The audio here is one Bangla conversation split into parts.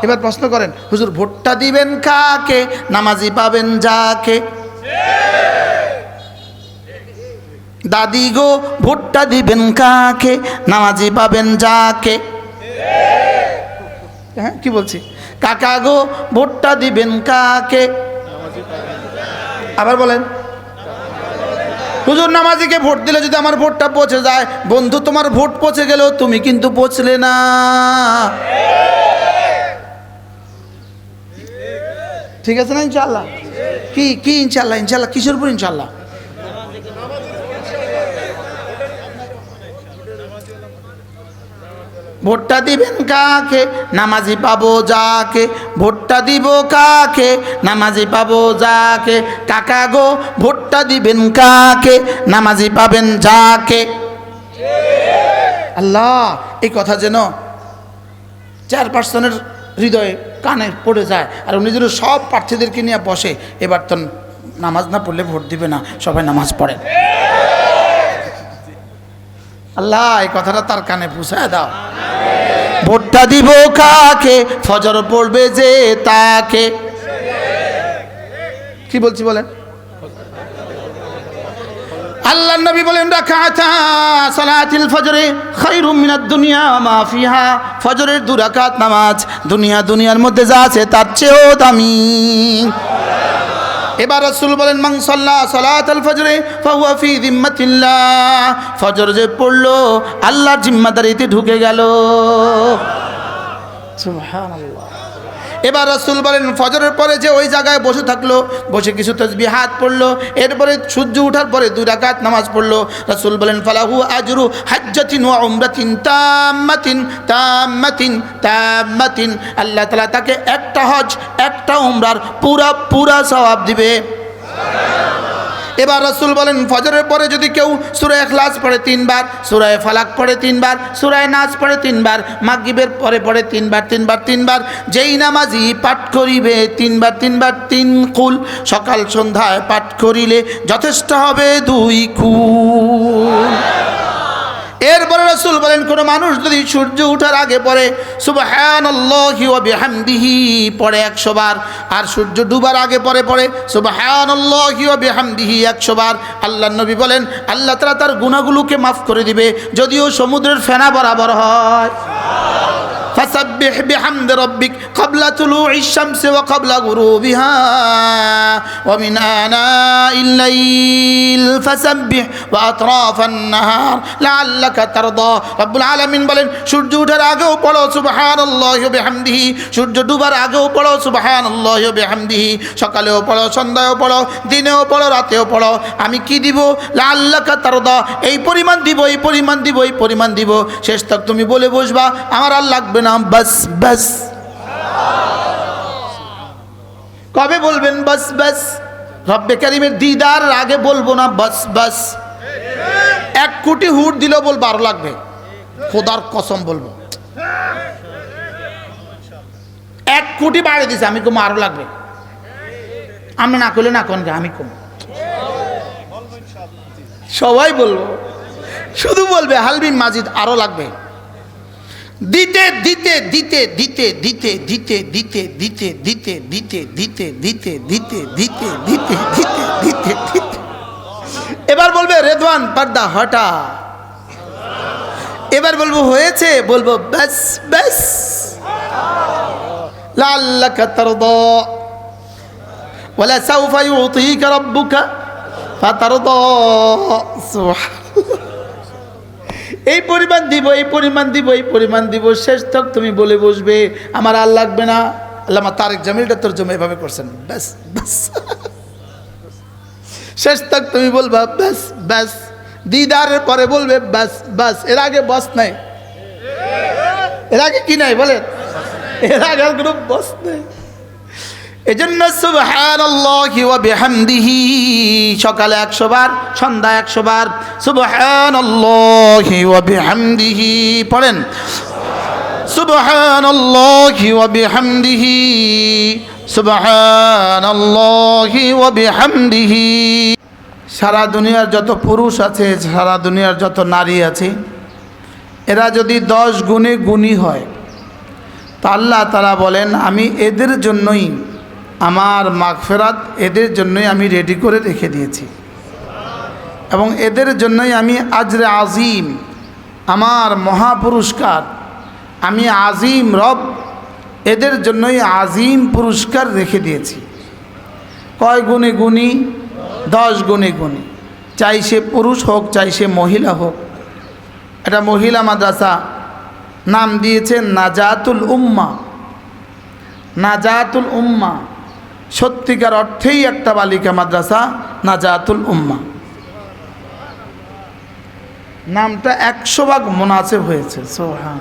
এবার প্রশ্ন করেন, হুজুর ভোটটা দিবেন কাকে, নামাজি পাবেন যাকে? দাদি গো ভোটটা দিবেন কাকে, নামাজি পাবেন যাকে? হ্যাঁ কি বলছি? কাকা গো ভোটটা দিবেন কাকে? আবার বলেন। হুজুর নামাজিকে ভোট দিলে যদি আমার ভোটটা পচে যায়, বন্ধু তোমার ভোট পচে গেলেও তুমি কিন্তু পচলে না। ঠিক আছে না ইনশাআল্লাহ? কি কি ইনশাআল্লাহ? ইনশাআল্লাহ কিসের উপর ইনশাআল্লাহ? ভোটটা দিবেন কাকে, নামাজি পাবো যাকে? ভোটটা দিব কাকে, নামাজি পাবো যাকে? কাকা গো ভোটটা দিবেন কাকে, নামাজি পাবেন যাকে? আল্লাহ, এই কথা যেন চেয়ারপারসনের হৃদয়ে কানে পড়ে যায়, আর উনি যেন সব প্রার্থীদেরকে নিয়ে বসে, এবার তো নামাজ না পড়লে ভোট দিবে না, সবাই নামাজ পড়ে। আল্লাহ এই কথাটা তার কানে পৌঁছায় দাও। ভোটটা দিব কাকে, ফজর পড়বে যে তাকে। কি বলছি বলেন? আল্লাহর নবী বলেন রাকাতা সালাতুল ফজরে খায়রুম মিনাদ দুনিয়া ওয়া মা ফিহা। ফজরের 2 রাকাত নামাজ দুনিয়ার মধ্যে যা আছে তার চেয়েও দামি। এবার রাসূল বলেন মান সাল্লা সালাতুল ফজরে ফাহুয়া ফি যিম্মাতিল্লাহ। ফজর যে পড়লো আল্লাহর জিম্মাদারিতে ঢুকে গেল। সুবহানাল্লাহ। এবার রাসূল বলেন ফজরের পরে যে ওই জায়গায় বসে থাকলো, বসে কিছু তাসবিহাত পড়লো, এরপরে সূর্য ওঠার পরে 2 রাকাত নামাজ পড়লো, রাসূল বলেন ফালাহু আজরু হাজ্জাতিন ওয়া উমরাতিন তাম্মাতিন। আল্লাহ তাআলা তাকে একটা হজ একটা উমরার পুরা সওয়াব দিবে। এবার রাসূল বলেন ফজরের পরে যদি কেউ সূরা ইখলাস পড়ে 3 বার, সূরা ফালাক পড়ে 3 বার, সূরা নাস পড়ে 3 বার, মাগরিবের পরে পড়ে 3 বার, যেই নামাজি পাঠ করিবে 3 বার 3 কুল, সকাল সন্ধ্যায় পাঠ করিলে যথেষ্ট হবে 2 কুল। এরপরে রাসূল বলেন কোন মানুষ যদি সূর্য ওঠার আগে পড়ে সুবহানাল্লাহি ওয়া বিহামদিহি পড়ে 100 বার, আর সূর্য ডুবার আগে পড়ে সুবহানাল্লাহি ওয়া বিহামদিহি 100 বার, আল্লাহর নবী বলেন আল্লাহ তাআলা তার গুনাহগুলোকে maaf করে দিবে, যদিও সমুদ্রের ফেনা বরাবর হয়। ফাসাব্বিহ বিহামদি রাব্বিক ক্বাবলা তুলুইশ শামসি ওয়া ক্বাবলা গুরুবিহা ওয়া মিন আনাইল লাইল ফাসাব্বিহ ওয়া আতরাফান নাহার লাআল্লাকা তারদা। রব্বুল আলামিন বলেন সূর্য ওঠার আগেও পড়ো সুবহানাল্লাহি ওয়া বিহামদিহি, সূর্য ডুবার আগেও পড়ো সুবহানাল্লাহি ওয়া বিহামদিহি, সকালেও পড়ো, সন্ধ্যায়ও পড়ো, দিনেও পড়ো, রাতেও পড়ো। আমি কি দিব? লাআল্লাকা তারদা, এই পরিমাণ দিব। শেষ তক তুমি বলে বসবা আমার আর লাগবে না, বাস। কবে বলবেন বাস? রব্বে কারীমের দিদার আগে বলবো না বাস। 1 কোটি হুট দিলেও বলবো আরো লাগবে, খোদার কসম বলবো। 1 কোটি বাড়িয়ে দিছে, আমি কম আরো লাগবে। আমি না করলে না কোন আমি কম, সবাই বলবো, শুধু বলবে হালবিন মাজিদ আরো লাগবে। দিতে এবার বলবে রেদওয়ান পর্দা হটা। এবার বলবো হয়েছে, বলবো বাস। লাআল্লাকা তারদা ওয়ালা সাউফা ইউতিকা রাব্বুকা ফাতারদা। এই পরিমাণ দিব, শেষ তক তুমি বলে বসবে আমার আর লাগবে না। আল্লামা তারেক জামিলটা তরজমা এভাবে করছেন, বাস। শেষ তক তুমি বলবা বাস। দিদারের পরে বলবে বাস। এর আগে বস নাই, এর আগে কি নাই বলেন? এর আগে কোনো বস নেই। এজন্য সুবহানাল্লাহি ওয়া বিহামদিহি সকালে 100 বার, সন্ধ্যা 100 বার সুবহানাল্লাহি ওয়া বিহামদিহি পড়েন। সুবহানাল্লাহি ওয়া বিহামদিহি, সুবহানাল্লাহি ওয়া বিহামদিহি। সারা দুনিয়ার যত পুরুষ আছে, সারা দুনিয়ার যত নারী আছে, এরা যদি 10 গুণে গুণী হয় তো আল্লাহ তাআলা বলেন আমি এদের জন্যই আমার মাগফিরাত এদের জন্যই আমি রেডি করে রেখে দিয়েছি এবং এদের জন্যই আমি আজরে আজিম আমার মহাপুরস্কার আমি আজিম রব এদের জন্যই আজিম পুরস্কার রেখে দিয়েছি। কয় গুণে গুণী? 10 গুণে গুণী। চাই সে পুরুষ হোক চাই সে মহিলা হোক। এটা মহিলা মাদ্রাসা, নাম দিয়েছে নাজাতুল উম্মা। নাজাতুল উম্মা সত্যিকার অর্থেই একটা বালিকা মাদ্রাসা, নাজাতুল উম্মা। নামটা 100 ভাগ মুনাসিব হয়েছে। সুবহান,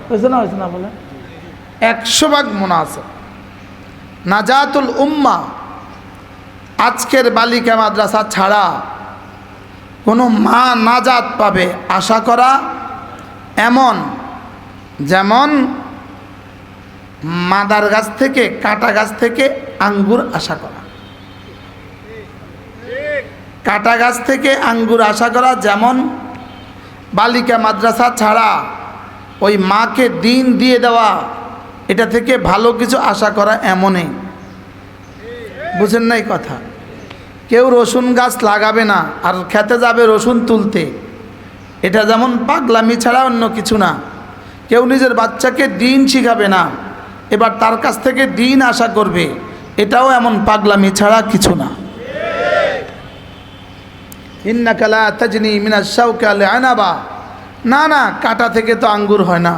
হয়েছে না বলে 100 ভাগ মুনাসিব। নাজাতুল উম্মা। আজকের বালিকা মাদ্রাসা ছাড়া কোনো মা নাজাত পাবে আশা করা এমন যেমন মাদার গাছ থেকে কাটা গাছ থেকে আঙ্গুর আশা করা। কাটা গাছ থেকে আঙ্গুর আশা করা যেমন বালিকা মাদ্রাসা ছাড়া ওই মাকে দিন দিয়ে দেওয়া এটা থেকে ভালো কিছু আশা করা এমনই। বুঝেন নাই কথা? কেউ রসুন গাছ লাগাবে না আর খেতে যাবে রসুন তুলতে, এটা যেমন পাগলামি ছাড়া অন্য কিছু না। কেউ নিজের বাচ্চাকে দিন শিখাবে না, এবার তার কাছ থেকে দিন আশা করবে, এটাও এমন পাগলামি ছাড়া কিছু না। ইন্নাকা লা তাজনি মিনাশ শাওকি আল আনাবা। না না, কাটা থেকে তো আঙ্গুর হয় না।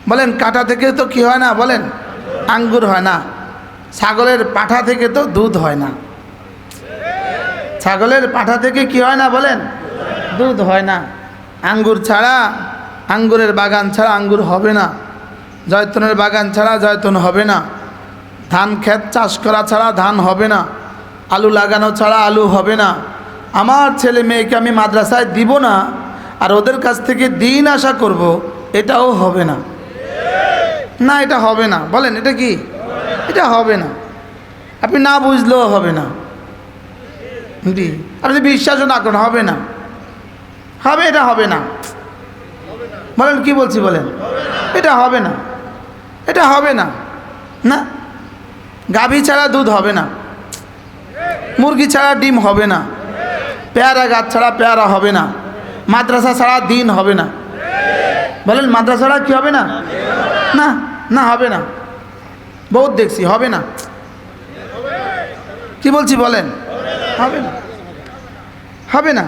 বলেন কাটা থেকে তো কি হয় না? বলেন আঙ্গুর হয় না। ছাগলের পাঠা থেকে তো দুধ হয় না। ছাগলের পাঠা থেকে কি হয় না? বলেন দুধ হয় না। আঙ্গুর ছাড়া, আঙ্গুরের বাগান ছাড়া আঙ্গুর হবে না। জয়তুনের বাগান ছাড়া জয়তুন হবে না। ধান ক্ষেত চাষ করা ছাড়া ধান হবে না। আলু লাগানো ছাড়া আলু হবে না। আমার ছেলে মেয়েকে আমি মাদ্রাসায় দিব না আর ওদের কাছ থেকে দিন আশা করব, এটাও হবে না। না, এটা হবে না। বলেন এটা কি? এটা হবে না। আপনি না বুঝলেও হবে না। জি, আপনি বিশ্বাসও না করেন হবে না। হবে, এটা হবে না। বলেন কি বলছি? বলেন এটা হবে না। এটা হবে না। না, গাভী ছাড়া দুধ হবে না। মুরগি ছাড়া ডিম হবে না। পেয়ারা গাছ ছাড়া পেয়ারা হবে না। মাদ্রাসা ছাড়া দিন হবে না। বলেন মাদ্রাসা ছাড়া কি হবে না? না না, হবে না। বহুত দেখছি, হবে না। কি বলছি বলেন? হবে না, হবে না।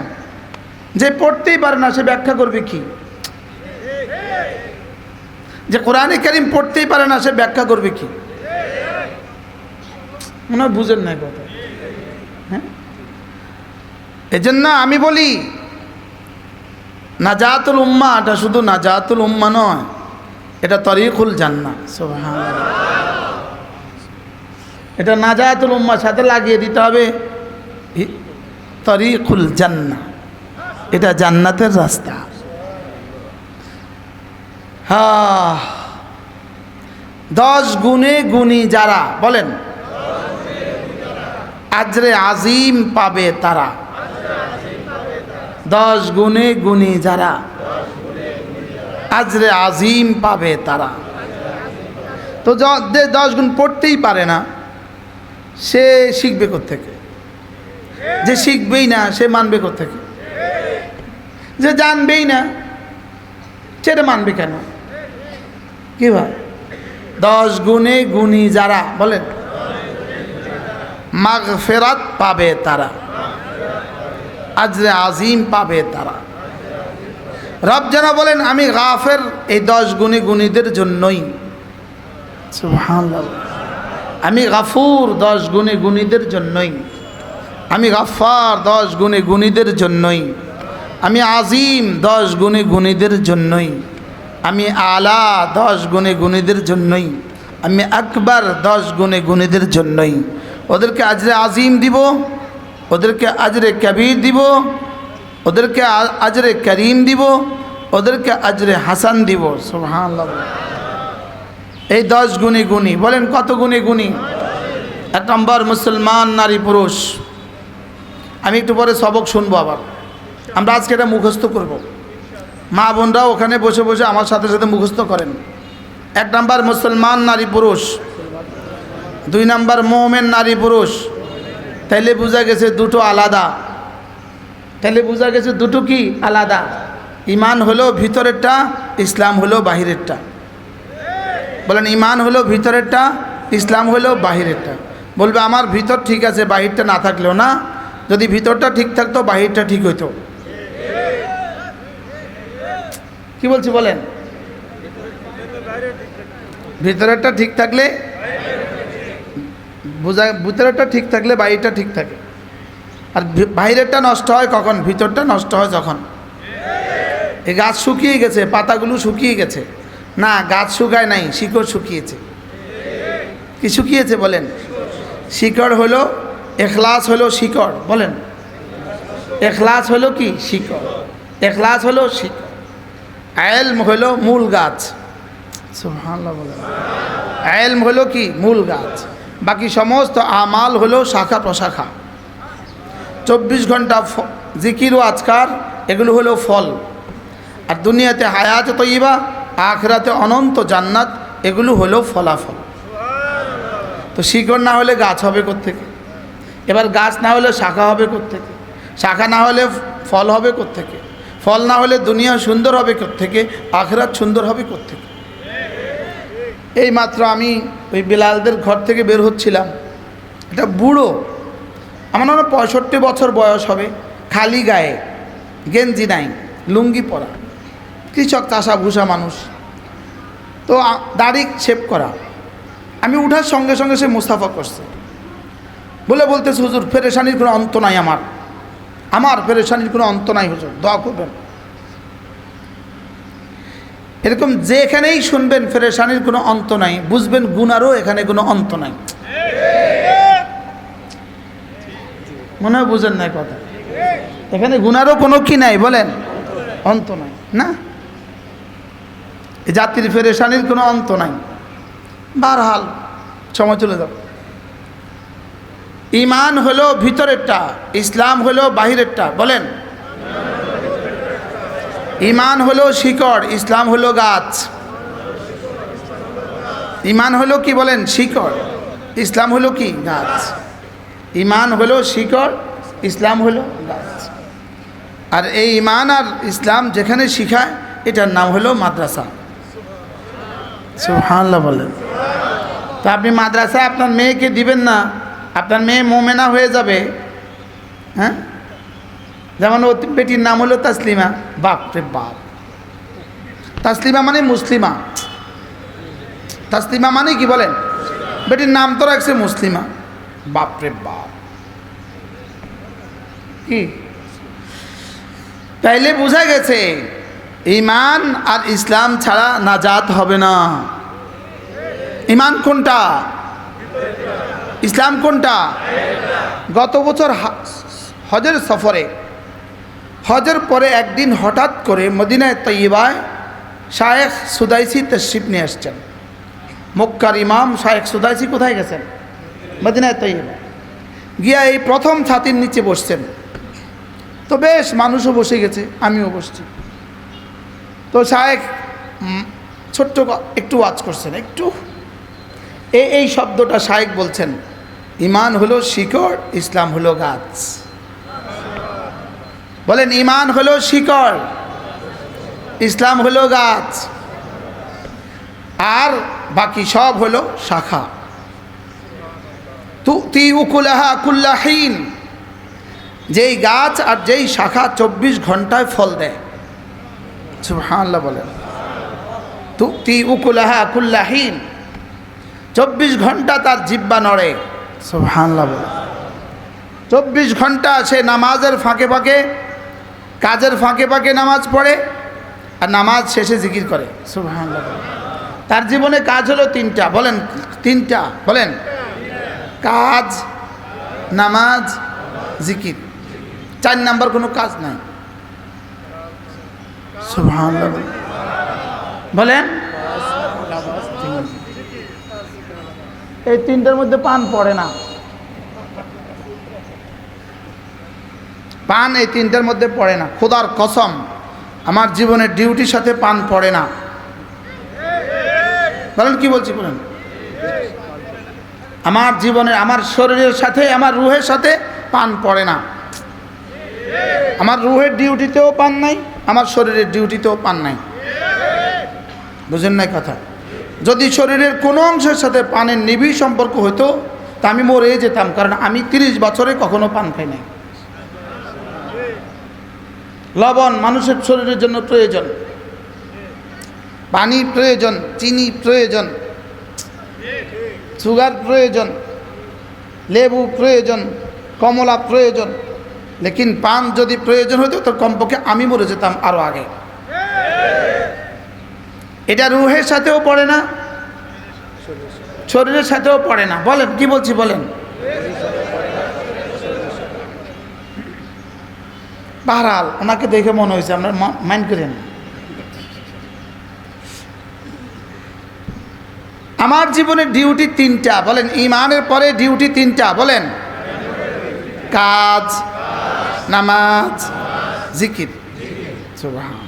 যে পড়তেই পারে না সে ব্যাখ্যা করবে কি? যে কোরআনে কারীম পড়তেই পারে না সে ব্যাখ্যা করবে কি? মনে হয় বুঝেন না কথা। হ্যাঁ, এজন্য আমি বলি নাজাতুল উম্মাহ, এটা শুধু নাজাতুল উম্মাহ নয়, এটা তরিকুল জান্নাহ। সুবহানাল্লাহ। এটা নাজাতুল উম্মাহ সাথে লাগিয়ে দিতে হবে তরিকুল জান্নাহ, এটা জান্নাতের রাস্তা। হ্যাঁ, 10 গুণে গুণী যারা, বলেন আজরে আজিম পাবে তারা। 10 গুণে গুণী যারা আজরে আজিম পাবে তারা। তো যে 10 গুণ পড়তেই পারে না সে শিখবে কোত্থেকে? যে শিখবেই না সে মানবে কোত্থেকে? যে জানবেই না সেটা মানবে কেন? কি ভাই? 10 গুণে গুণী যারা, বলেন মাগফিরাত পাবে তারা, আজরে আজিম পাবে তারা। রব যেন বলেন আমি গাফের এই 10 গুণী গুণীদের জন্যই। সুবহানাল্লাহ। আমি গাফুর 10 গুণী গুণীদের জন্যই। আমি গাফফার 10 গুণী গুণীদের জন্যই। আমি আজিম 10 গুণী গুণীদের জন্যই। আমি আলা 10 গুণী গুণীদের জন্যই। আমি আকবর 10 গুণী গুণীদের জন্যই। ওদেরকে আজরে আজিম দিব, ওদেরকে আজরে কবির দিব, ওদেরকে আজরে করিম দিব, ওদেরকে আজরে হাসান দিব। সুবহানাল্লাহ। এই 10 গুণী গুণী, বলেন কত গুণী গুণী? 1 নম্বর মুসলমান নারী পুরুষ। আমি একটু পরে সবক শুনবো, আবার আমরা আজকে এটা মুখস্থ করব। মা বোনরাও ওখানে বসে বসে আমার সাথে সাথে মুখস্থ করেন। এক নাম্বার মুসলমান নারী পুরুষ, 2 নাম্বার মুমিন নারী পুরুষ। তাইলে বোঝা গেছে দুটো আলাদা, তাইলে বোঝা গেছে দুটো কি আলাদা। ইমান হলো ভিতরেরটা, ইসলাম হলো বাহিরেরটা। বলেন ইমান হলো ভিতরেরটা, ইসলাম হলো বাহিরেরটা। বলবে আমার ভিতর ঠিক আছে, বাহিরটা না থাকলেও না। যদি ভিতরটা ঠিক থাকতো বাহিরটা ঠিক হইতো। কি বলছি বলেন? ভিতরেরটা ঠিক থাকলে বোঝা, ভিতরেরটা ঠিক থাকলে বাহিরটা ঠিক থাকে। আর বাহিরেরটা নষ্ট হয় কখন? ভিতরটা নষ্ট হয় যখন এই গাছ শুকিয়ে গেছে, পাতাগুলো শুকিয়ে গেছে। না, গাছ শুকায় নাই, শিকড় শুকিয়েছে। কি শুকিয়েছে বলেন? শিকড় হলো, এখলাস হলো শিকড়। বলেন এখলাস হলো কি? শিকড়। এখলাস হলো শিকড়। ইলম হলো মূল গাছ। সুবহানাল্লাহ বলেন। ইলম হলো কি? মূল গাছ। বাকি সমস্ত আমাল হলো শাখা প্রশাখা। 24 ঘন্টা জিকির ও আজকার, এগুলো হলো ফল। আর দুনিয়াতে হায়াত তৈবা, আখিরাতে অনন্ত জান্নাত, এগুলো হলো ফলাফল। তো শিকড় না হলে গাছ হবে কোত্থেকে? এবার গাছ না হলে শাখা হবে কোত্থেকে? শাখা না হলে ফল হবে কোত্থেকে? ফল না হলে দুনিয়া সুন্দর হবে কোত্থেকে? আখিরাত সুন্দর হবে কোত্থেকে? এই মাত্র আমি ওই বেলালদের ঘর থেকে বের হচ্ছিলাম, এটা বুড়ো, আমার মনে হয় 65 বছর বয়স হবে, খালি গায়ে, গেঞ্জি নাই, লুঙ্গি পরা, কৃষক চাষা ভূষা মানুষ। তো দাড়ি শেভ করা। আমি উঠার সঙ্গে সঙ্গে সে মুস্তাফা করছে, বলতেছে হুজুর পেরেশানির কোনো অন্ত নাই, আমার পেরেশানির কোনো অন্ত নাই হুজুর, দোয়া করবেন। এরকম যেখানেই শুনবেন পেরেশানির কোনো অন্ত নাই, বুঝবেন গুনারও এখানে কোনো অন্ত নাই। মনে হয় বুঝেন নাই কথা? এখানে গুনারও কোনো কি নাই বলেন? অন্ত নাই না। জাতির পেরেশানির কোনো অন্ত নাই। বারহাল সময় চলে যাবে। ইমান হলো ভিতরেরটা, ইসলাম হলো বাহিরেরটা। বলেন ইমান হলো শিকড়, ইসলাম হলো গাছ। ইমান হলো কি বলেন? শিকড়। ইসলাম হলো কি? গাছ। ইমান হলো শিকড়, ইসলাম হলো গাছ। আর এই ইমান আর ইসলাম যেখানে শিখায়, এটার নাম হলো মাদ্রাসা। সুবহানাল্লাহ বলেন। তো আপনি মাদ্রাসায় আপনার মেয়েকে দিবেন না, আপনার মেয়ে মোমেনা হয়ে যাবে। হ্যাঁ, যেমন ও বেটির নাম হলো তাসলিমা। বাপ রে বাপ, তাসলিমা মানে মুসলিমা। তাসলিমা মানে কি বলেন? বেটির নাম তো রাখছে মুসলিমা। বাপ রে বাপ, কি? তাইলে বোঝা গেছে ইমান আর ইসলাম ছাড়া নাজাত হবে না। ইমান কোনটা? ইসলাম কোনটা? গত বছর হজের সফরে, হজের পরে একদিন হঠাৎ করে মদিনায় তৈয়বায় শায়েখ সুদাইসি তশরিফ নিয়ে আসছেন। মক্কার ইমাম শায়েখ সুদাইসি কোথায় গেছেন? মদিনায় তৈয়বা। গিয়া এই প্রথম ছাতির নিচে বসছেন। তো বেশ মানুষও বসে গেছে, আমিও বসছি। তো শায়েখ ছোট্ট একটু ওয়াজ করছেন, একটু এই শব্দটা শায়েখ বলছেন, ইমান হলো শিকড়, ইসলাম হলো গাছ। বলেন ইমান হলো শিকড়, ইসলাম হলো গাছ, আর বাকি সব হলো শাখা। তুতি উকুলাহা কুল্লাহিন, যেই গাছ আর যেই শাখা 24 ঘন্টায় ফল দেয়। সুবহানাল্লাহ বলেন। তুতি উকুলাহা কুল্লাহিন, 24 ঘন্টা তার জিহ্বা নড়ে। সুবহানাল্লাহ বলেন। 24 ঘন্টা সে নামাজের ফাঁকে ফাঁকে, কাজের ফাঁকে ফাঁকে নামাজ পড়ে, আর নামাজ শেষে জিকির করে। সুবহানাল্লাহ বলেন। তার জীবনে কাজ হলো 3টা। বলেন 3টা। বলেন কাজ, নামাজ, জিকির। 4 নাম্বার কোনো কাজ নাই। সুবহানাল্লাহ বলেন। এই 3টার মধ্যে পান পড়ে না। পান এই 3টার মধ্যে পড়ে না। খোদার কসম, আমার জীবনের ডিউটির সাথে পান পড়ে না। বলেন কি বলছি বলেন? আমার জীবনে আমার শরীরের সাথে আমার রুহের সাথে পান পড়ে না। আমার রুহের ডিউটিতেও পান নাই, আমার শরীরের ডিউটিতেও পান নাই। বুঝেন নাই কথা? যদি শরীরের কোনো অংশের সাথে পানের নিবিড় সম্পর্ক হতো তা আমি মরে যেতাম, কারণ আমি 30 বছরে কখনো পান খাই নাই। লবণ মানুষের শরীরের জন্য প্রয়োজন, পানি প্রয়োজন, চিনি প্রয়োজন, সুগার প্রয়োজন, লেবু প্রয়োজন, কমলা প্রয়োজন। লেকিন পান যদি প্রয়োজন হতো তো কমপক্ষে আমি মরে যেতাম আরো আগে। এটা রুহের সাথেও পড়ে না, শরীরের সাথেও পড়ে না। বলেন কি বলছি বলেন? বাহরাল ওনাকে দেখে মনে হয়েছে, আমরা মাইন্ড করেন। আমার জীবনের ডিউটি 3টা। বলেন ঈমানের পরে ডিউটি 3টা। বলেন কাজ, নামাজ, জিকির। সুবহান।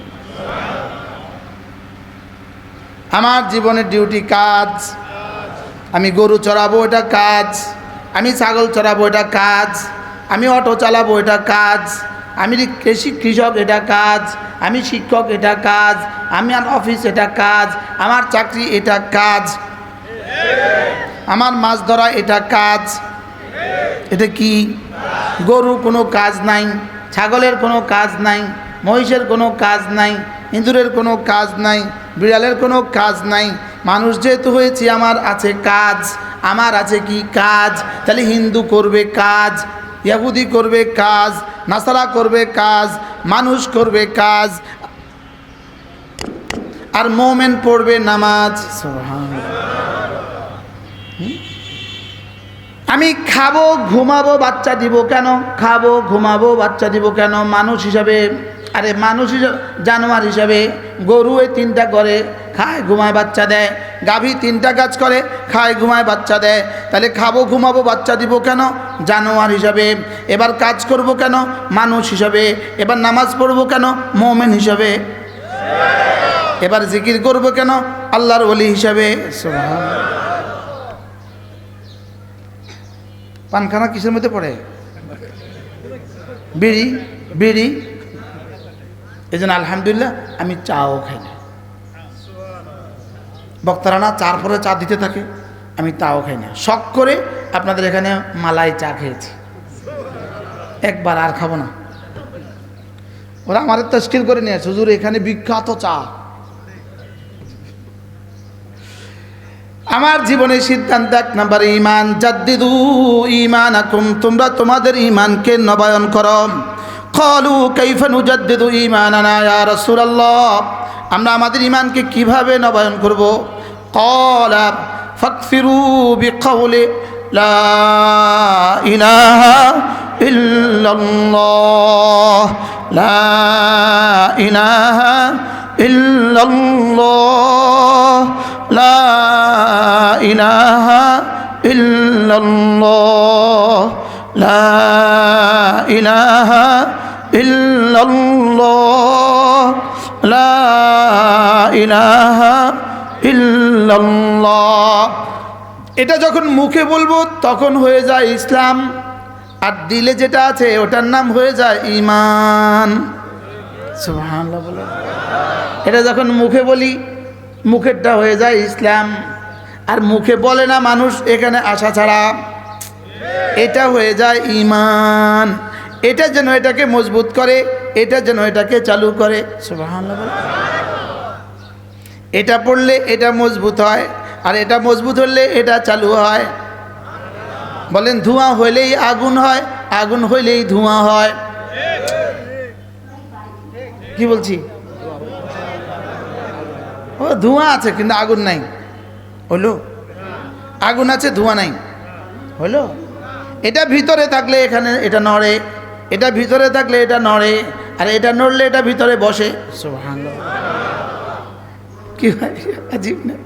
আমার জীবনের ডিউটি কাজ। আমি গরু চড়াবো, এটা কাজ। আমি ছাগল চড়াবো, এটা কাজ। আমি অটো চালাবো, এটা কাজ। আমি কৃষক, এটা কাজ। আমি শিক্ষক, এটা কাজ। আমি অফিস, এটা কাজ। আমার চাকরি, এটা কাজ। আমার মাছ ধরা, এটা কাজ। এটা কি? গরু কোনো কাজ নাই, ছাগলের কোনো কাজ নাই, মহিষের কোনো কাজ নাই, ইঁদুরের কোনো কাজ নাই, বিড়ালের কোনো কাজ নাই। মানুষ যেহেতু হয়েছি আমার আছে কাজ। আমার আছে কি? কাজ। তাহলে হিন্দু করবে কাজ, ইহুদি করবে কাজ, নাসারা করবে কাজ, মানুষ করবে কাজ, আর মোমেন পড়বে নামাজ। আমি খাবো ঘুমাবো বাচ্চা দিব কেন? খাবো ঘুমাবো বাচ্চা দিব কেন? মানুষ হিসাবে, আরে মানুষ হিসাবে, জানোয়ার হিসাবে গরু এই 3টা করে, খায় ঘুমায় বাচ্চা দেয়। গাভী 3টা কাজ করে, খায় ঘুমায় বাচ্চা দেয়। তাহলে খাবো ঘুমাবো বাচ্চা দিব কেন? জানোয়ার হিসাবে। এবার কাজ করব কেন? মানুষ হিসাবে। এবার নামাজ পড়বো কেন? মুমিন হিসাবে। এবার জিকির করব কেন? আল্লাহর ওলি হিসাবে। সুবহানাল্লাহ। পানখানা কিসের মধ্যে পড়ে? বিড়ি, বিড়ি। এই জন্য আলহামদুলিল্লাহ আমি চাও খাই না। বক্তারা না চার পরে চা দিতে থাকে, আমি তাও খাই না। শখ করে আপনাদের এখানে মালাই চা খেয়েছি একবার, আর খাবো না। ওরা আমার তশকিল করে নিয়ে আসে, হুজুর এখানে বিখ্যাত চা। আমার জীবনের সিদ্ধান্ত 1 নম্বর ঈমান। জাদ্দিদু ঈমানাকুম, তোমরা তোমাদের ঈমানকে নবায়ন করো। ক্বালু কাইফা নুজাদ্দিদু ঈমানানা ইয়া রাসূলুল্লাহ, আমরা আমাদের ঈমানকে কিভাবে নবায়ন করব? ক্বালা ফাকফিরু বিকাউলি লা ইলাহা ইল্লাল্লাহ, লা ইলাহা ইল্লাল্লাহ, লা ইলাহা ইল্লাল্লাহ, লা ইলাহা ইল্লাল্লাহ, লা ইলাহা ইল্লাল্লাহ। এটা যখন মুখে বলবো তখন হয়ে যায় ইসলাম, আর দিলে যেটা আছে ওটার নাম হয়ে যায় ঈমান। সুবহানাল্লাহ বলে। এটা যখন মুখে বলি মুখেরটা হয়ে যায় ইসলাম, আর মুখে বলে না মানুষ এখানে আসা ছাড়া, এটা হয়ে যায় ঈমান। এটা যেন এটাকে মজবুত করে, এটা যেন এটাকে চালু করে। সুবহানাল্লাহ বলে। এটা পড়লে এটা মজবুত হয়, আর এটা মজবুত হলে এটা চালু হয়। বলেন ধোঁয়া হইলেই আগুন হয়, আগুন হইলেই ধোঁয়া হয়। কি বলছি? ও ধোঁয়া আছে কিন্তু আগুন নাই, হলো? আগুন আছে ধোঁয়া নাই, হলো? এটা ভিতরে থাকলে এখানে এটা নড়ে, এটা ভিতরে থাকলে এটা নড়ে, আর এটা নড়লে এটা ভিতরে বসে। সুবহানাল্লাহ। কি ভাই আজীব না?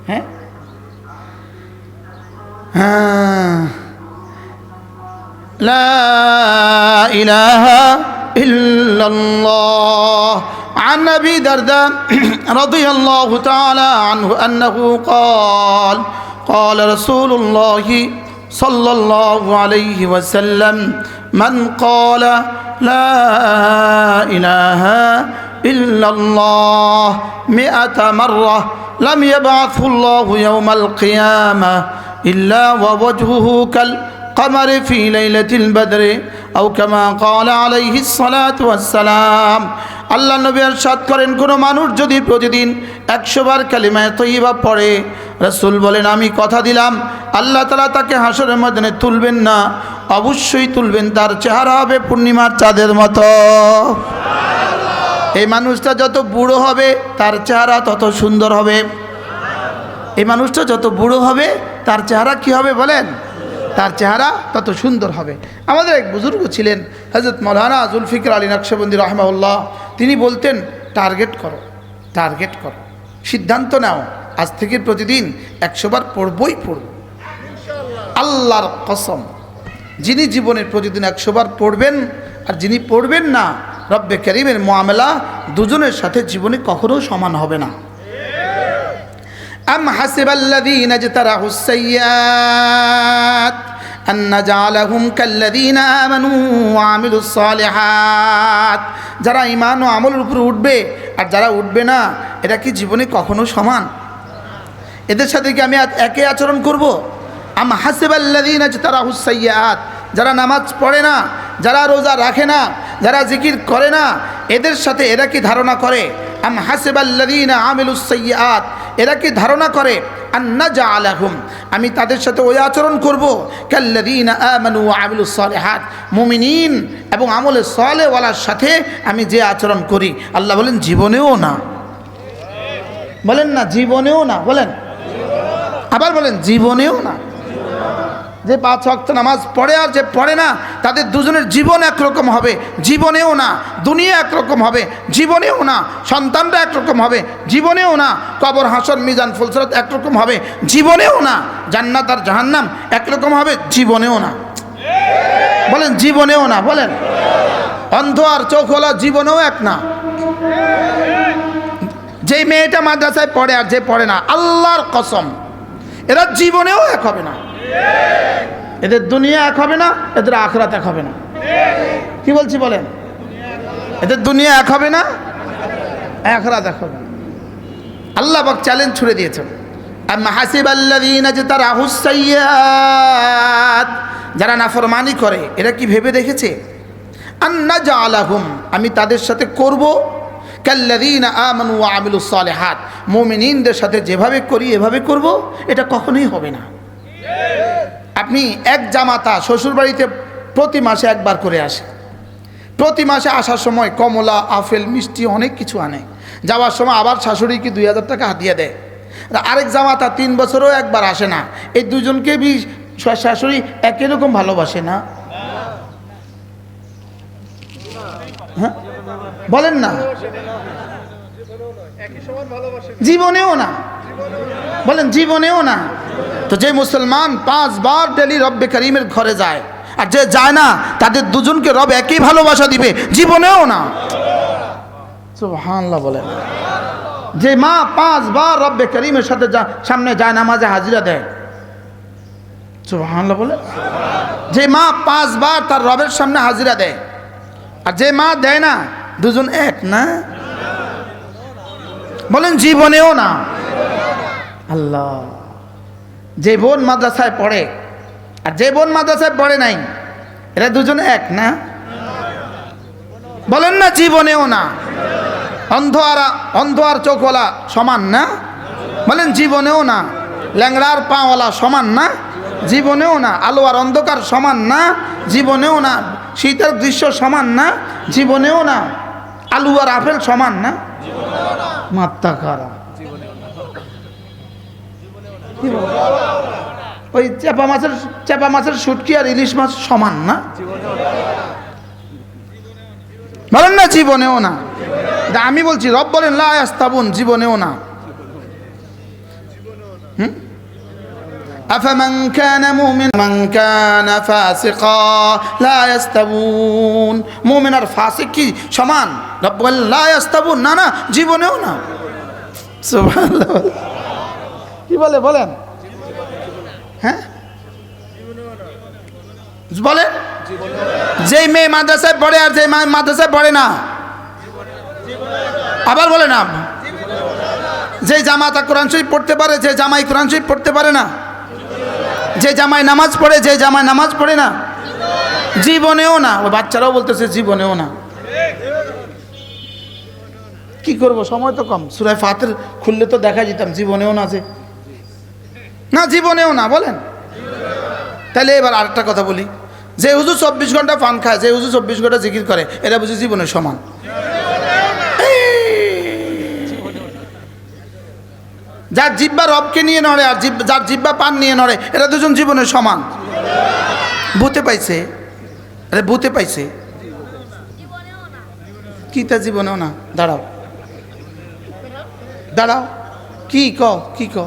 হ্যাঁ হ্যাঁ। লা ইলাহা ইল্লাল্লাহ عن أبي درداء رضي الله تعالى عنه أنه قال قال رسول الله صلى الله عليه وسلم من قال لا إله إلا الله 100 مرة لم يبعثه الله يوم القيامة إلا ووجهه كالقمر في ليلة البدر أو كما قال عليه الصلاة والسلام আল্লাহ নবী ইরশাদ করেন কোন মানুষ যদি প্রতিদিন 100 বার কালিমায়ে তয়্যিবা পড়ে রাসূল বলেন আমি কথা দিলাম আল্লাহ তাআলা তাকে হাসরের ময়দানে তুলবেন না অবশ্যই তুলবেন তার চেহারা হবে পূর্ণিমার চাঁদের মতো এই মানুষটা যত বুড়ো হবে তার চেহারা তত সুন্দর হবে এই মানুষটা যত বুড়ো হবে তার চেহারা কি হবে বলেন তার চেহারা তত সুন্দর হবে আমাদের এক বুজুর্গ ছিলেন হযরত মাওলানা জুলফিকার আলী নকশবন্দি রাহিমাহুল্লাহ তিনি বলতেন টার্গেট করো সিদ্ধান্ত নাও আজ থেকে প্রতিদিন 100 বার পড়বই পড়ব আল্লাহর কসম যিনি জীবনের প্রতিদিন 100 বার পড়বেন আর যিনি পড়বেন না রব্বে কারীমের মুআমালা দুজনের সাথে জীবনে কখনো সমান হবে না أم حسب الذين اجترحوا السيئات أن نجعلهم كالذين آمنوا وعملوا الصالحات যারা ঈমান ও আমলের উপর উঠবে আর যারা উঠবে না এরা কি জীবনে কখনো সমান এদের সাথে কি আমি একই আচরণ করব আম হাসিবাল্লাযীনা ইজতারাহুস সাইয়্যাত যারা নামাজ পড়ে না যারা রোজা রাখে না যারা জিকির করে না এদের সাথে এরা কি ধারণা করে আম হাসিবাল্লাযীনা আমিলুস সাইয়্যাত এরা কি ধারণা করে আন্না জাআলাহুম আমি তাদের সাথে ওই আচরণ করব কাল্লাযীনা আমানু ওয়া আমিলুস সালিহাত মুমিনিন এবং আমলে সালেহ ওয়ালার সাথে আমি যে আচরণ করি আল্লাহ বলেন জীবনেও না বলেন না জীবনেও না বলেন আবার বলেন জীবনেও না যে 5 ওয়াক্ত নামাজ পড়ে আর যে পড়ে না তাদের দুজনের জীবন একরকম হবে জীবনেও না দুনিয়া একরকম হবে জীবনেও না সন্তানরা একরকম হবে জীবনেও না কবর হাসর মিজান ফুলসিরাত একরকম হবে জীবনেও না জান্নাত আর জাহান্নাম একরকম হবে জীবনেও না বলেন জীবনেও না বলেন অন্ধ আর চোখওয়ালা জীবনেও এক না যে মেয়েটা মাদ্রাসায় পড়ে আর যে পড়ে না আল্লাহর কসম এরা জীবনেও এক হবে না এদের দুনিয়া এক হবে না এদের আখিরাত এক হবে না কি বলছি বলেন এদের দুনিয়া এক হবে না আখিরাত এক হবে না আল্লাহ পাক চ্যালেঞ্জ ছুড়ে দিয়েছেন আম হাসিবাল্লাযীনা ইজতারাহুস সাইয়্যাত যারা নাফরমানি করে এরা কি ভেবে দেখেছে আন্না জাআলাহুম আমি তাদের সাথে করব কাল্লাযীনা আমানু ওয়া আমিলুস সালিহাত মুমিনিনদের সাথে যেভাবে করি এভাবে করব এটা কখনোই হবে না আপনি এক জামাতা শ্বশুরবাড়িতে প্রতি মাসে একবার করে আসে প্রতি মাসে আসার সময় কমলা আপেল মিষ্টি অনেক কিছু আনে যাওয়ার সময় আবার শাশুড়িকে 2000 টাকা হাতিয়ে দেয় আরেক জামাতা 3 বছরও একবার আসে না এই দুজনকে বি শাশুড়ি একই রকম ভালোবাসে না হ্যাঁ বলেন না জীবনেও না বলেন জীবনেও না তো যে মুসলমান 5 বার ডেলি রব্বে কারীমের ঘরে যায় আর যে যায় না তাদের দুজনকে রব একই ভালোবাসা দিবে জীবনেও না সুবহানাল্লাহ বলেন যে মা 5 বার রব্বে কারীমের সাথে সামনে যায় নামাজে হাজিরা দেয় সুবহানাল্লাহ বলেন যে মা 5 বার তার রবের সামনে হাজিরা দেয় আর যে মা দেয় না দুজন এক না বলেন জীবনেও না আল্লাহ যে বোন মাদ্রাসায় পড়ে আর যে বোন মাদ্রাসায় পড়ে নাই এরা দুজন এক না বলেন না জীবনেও না অন্ধ আর চোখওয়ালা সমান না বলেন জীবনেও না ল্যাংড়ার পাওয়ালা সমান না জীবনেও না আলো আর অন্ধকার সমান না জীবনেও না শীতের দৃশ্য সমান না জীবনেও না আলু আর আপেল সমান না মাত্তা খারা ওই চেপা মাছের শুটকি আর ইলিশ মাছ সমান না বলেন না জীবনেও না আমি বলছি রব বলেন লা ইয়াস্তাবুন জীবনেও না أفمن كان مؤمنا من كان فاسقا لا يستوون মুমিন আর ফাসিক কি সমান রব বলেন লা ইয়াস্তাবুন, না না, জীবনেও না। সুবহানাল্লাহ। কি বলে বলেন? হ্যাঁ বলেন, যেই মেয়ে মাদ্রাসায় পড়ে আর যে মাদ্রাসায় পড়ে না, আবার বলে না, যে জামাতা কোরআন শরীফ পড়তে পারে, যে জামাই কোরআন শরীফ পড়তে পারে না, যে জামাই নামাজ পড়ে, যে জামাই নামাজ পড়ে না, জীবনেও না। ওই বাচ্চারাও বলতেছে জীবনেও না। কি করব, সময় তো কম। সূরা ফাতির খুললে তো দেখা যেতাম, জীবনেও না, যে না, জীবনেও না বলেন। তাহলে এবার আরেকটা কথা বলি, যে হুজুর 24 ঘন্টা পান খায়, যে হুজুর 24 ঘন্টা জিকির করে, এরা বুঝি জীবনের সমান? যার জিব্বা রবকে নিয়ে নড়ে আর যার জিব্বা পান নিয়ে নড়ে, এরা দুজন জীবনের সমান। বুতে পাইছে, আরে বুতে পাইছে। কি তা জীবনেও না? দাঁড়াও দাঁড়াও, কি ক, কি ক?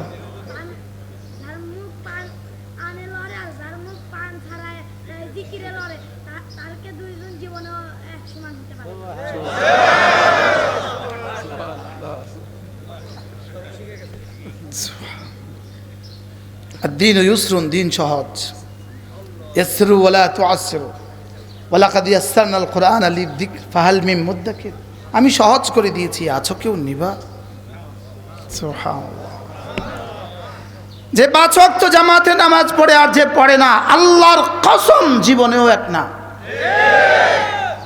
الدين يسر, দিন সহজ। ইয়াসসিরু ওয়ালা তুআসসিরু ওয়ালাকাদ ইয়াসসারনা আল কুরআনা লিযিকর ফাহাল মিন মুদ্দাকির। আমি সহজ করে দিয়েছি, আছো কেউ নিবা? সুবহানাল্লাহ। যে 5 ওয়াক্ত জামাতে নামাজ পড়ে আর যে পড়ে না, আল্লাহর কসম জীবনেও এক না।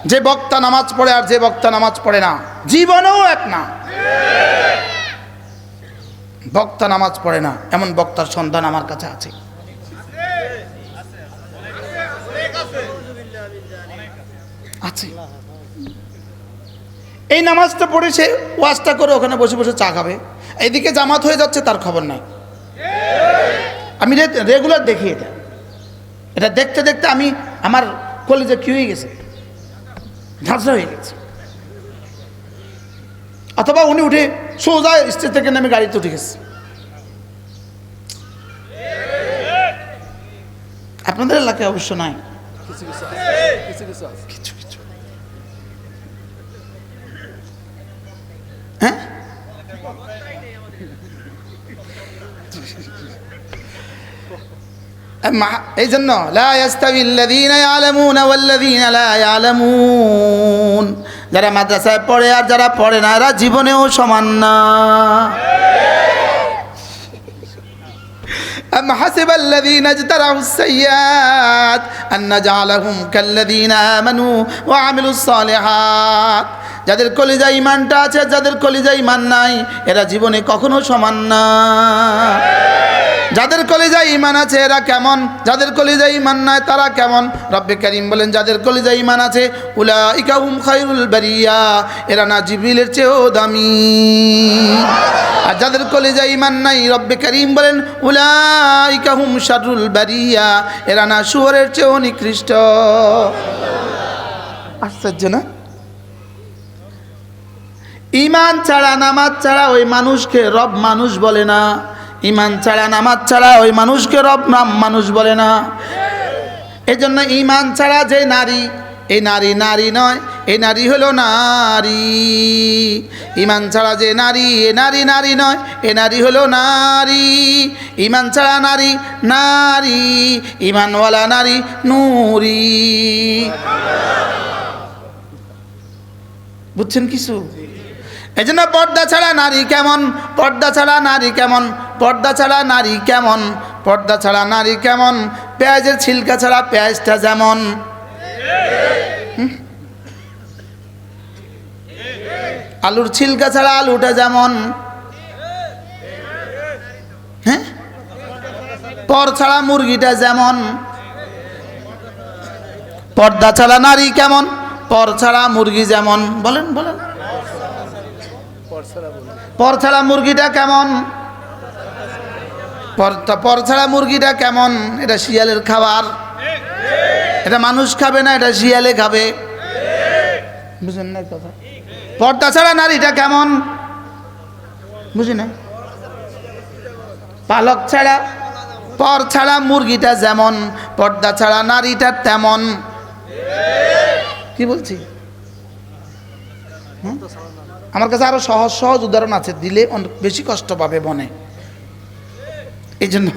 যে বক্তা নামাজ পড়ে আর যে বক্তা নামাজ পড়ে না, জীবনেও এক না। বক্তা নামাজ পড়ে না এমন বক্তার সন্ধান আমার কাছে আছে। আছে। এই নামাজটা পড়ে সে ওয়াজটা করে ওখানে বসে বসে চা খাবে, এইদিকে জামাত হয়ে যাচ্ছে, তার খবর নাই। আমি রেগুলার দেখি এটা দেখতে দেখতে আমি আমার কলিজা কি হয়ে গেছে, ঝাঁঝরা হয়ে গেছে। অথবা উনি উঠে সোজা স্টেজ থেকে নেমে গাড়িতে উঠে গেছে। আপনাদের এলাকায় অবশ্য নাই, কিছু কিছু। হ্যাঁ, এই জন্য লা ইয়াস্তাবিল্লাযীনা ইয়ালামুনা ওয়াল্লাযীনা লা ইয়ালামুন, যারা মাদ্রাসায় পড়ে আর যারা পড়ে না, এরা জীবনেও সমান না। أم حسب الذين اجترحوا السيئات أن نجعلهم كالذين آمنوا وعملوا الصالحات, যাদের কলিজায় ঈমানটা আছে, যাদের কলিজায় ঈমান নাই, এরা জীবনে কখনো সমান না। যাদের কলিজায় ঈমান আছে এরা কেমন, যাদের কলিজায় ঈমান নাই তারা কেমন? রব্বে কারীম বলেন, যাদের কলিজায় ঈমান আছে উলাইকা হুম খায়রুল বারিয়া, এরা না জিবরিলের চেয়েও দামি। আর যাদের কলিজায় ঈমান নাই, রব্বে কারীম বলেন উলাইকা হুম শাররুল বারিয়া, এরা না শুয়োরের চেয়েও নিকৃষ্ট। আশ্চর্য না? ঈমান ছাড়া নামাজ ছাড়া ওই মানুষকে রব মানুষ বলে না। ঈমান ছাড়া নামাজ ছাড়া ওই মানুষকে রব মানুষ বলে না। এজন্য ঈমান ছাড়া যে নারী, এই নারী নারী নয়, এই নারী হলো নারী। ঈমান ছাড়া যে নারী, এ নারী নারী নয়, এ নারী হলো নারী। ঈমান ছাড়া নারী নারী, ঈমানওয়ালা নারী নূরি। বুঝছেন কিছু? এই জন্য পর্দা ছাড়া নারী কেমন, পর্দা ছাড়া নারী কেমন, পর্দা ছাড়া নারী কেমন, পর্দা ছাড়া নারী কেমন? পেঁয়াজের ছিলকা ছাড়া পেঁয়াজটা যেমন, আলুর ছিলকা ছাড়া আলুটা যেমন, হ্যাঁ, পর ছাড়া মুরগিটা যেমন। পর্দা ছাড়া নারী কেমন, পর ছাড়া মুরগি যেমন। বলেন বলেন, পর ছাড়া মুরগিটা কেমন? পর ছাড়া মুরগিটা কেমন? এটা শিয়ালের খাবার, এটা মানুষ খাবে না, এটা শিয়ালে খাবে। বুঝেন না কথা? পর্দা ছাড়া নারীটা কেমন বুঝি না? পালক ছাড়া, পর ছাড়া মুরগিটা যেমন, পর্দা ছাড়া নারীটা তেমন। কি বলছি? আমার কাছে আরো সহজ সহজ উদাহরণ আছে, দিলে অনেক বেশি কষ্ট পাবে মনে, এই জন্য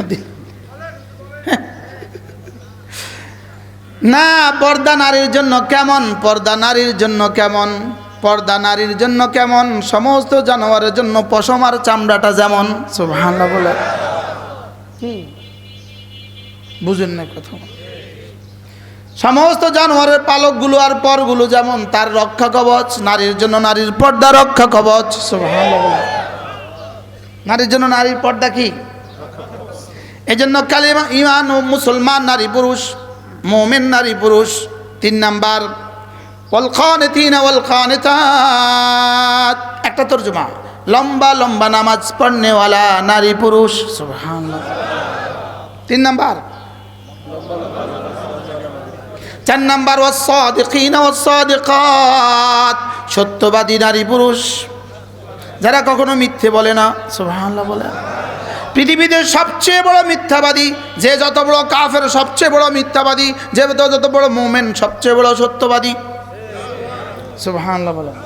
না। পর্দা নারীর জন্য কেমন, পর্দা নারীর জন্য কেমন, পর্দা নারীর জন্য কেমন, সমস্ত জানোয়ারের জন্য পশমার চামড়াটা যেমন। সুবহানাল্লাহ বলে কি বুঝেন না কথা? সমস্ত জানোয়ারের পালকগুলো আর পরগুলো যেমন তার রক্ষা কবচ, নারীর জন্য নারীর পর্দা রক্ষা কবচ। সুবহানাল্লাহ বলে নারীর জন্য নারীর পর্দা কি? এজন্য কালিমা ঈমান ও মুসলমান নারী পুরুষ, মুমিন নারী পুরুষ। 3 নাম্বার ওয়াল কানিতিনা ওয়াল কানিতাত, একটা তরজমা, লম্বা লম্বা নামাজ পড়নেওয়ালা নারী পুরুষ। সুবহানাল্লাহ। 3 নাম্বার। 4 নাম্বার ওয়াস সাদিকিনা ওয়াস সাদিকাত, সত্যবাদী নারী পুরুষ, যারা কখনো মিথ্যে বলে না। সুবহানাল্লাহ বলে পৃথিবীতে সবচেয়ে বড় মিথ্যাবাদী, যে যত বড় কাফের সবচেয়ে বড় মিথ্যাবাদী, যে যত বড় মুমিন সবচেয়ে বড় সত্যবাদী। সুবহানাল্লাহ বলেন,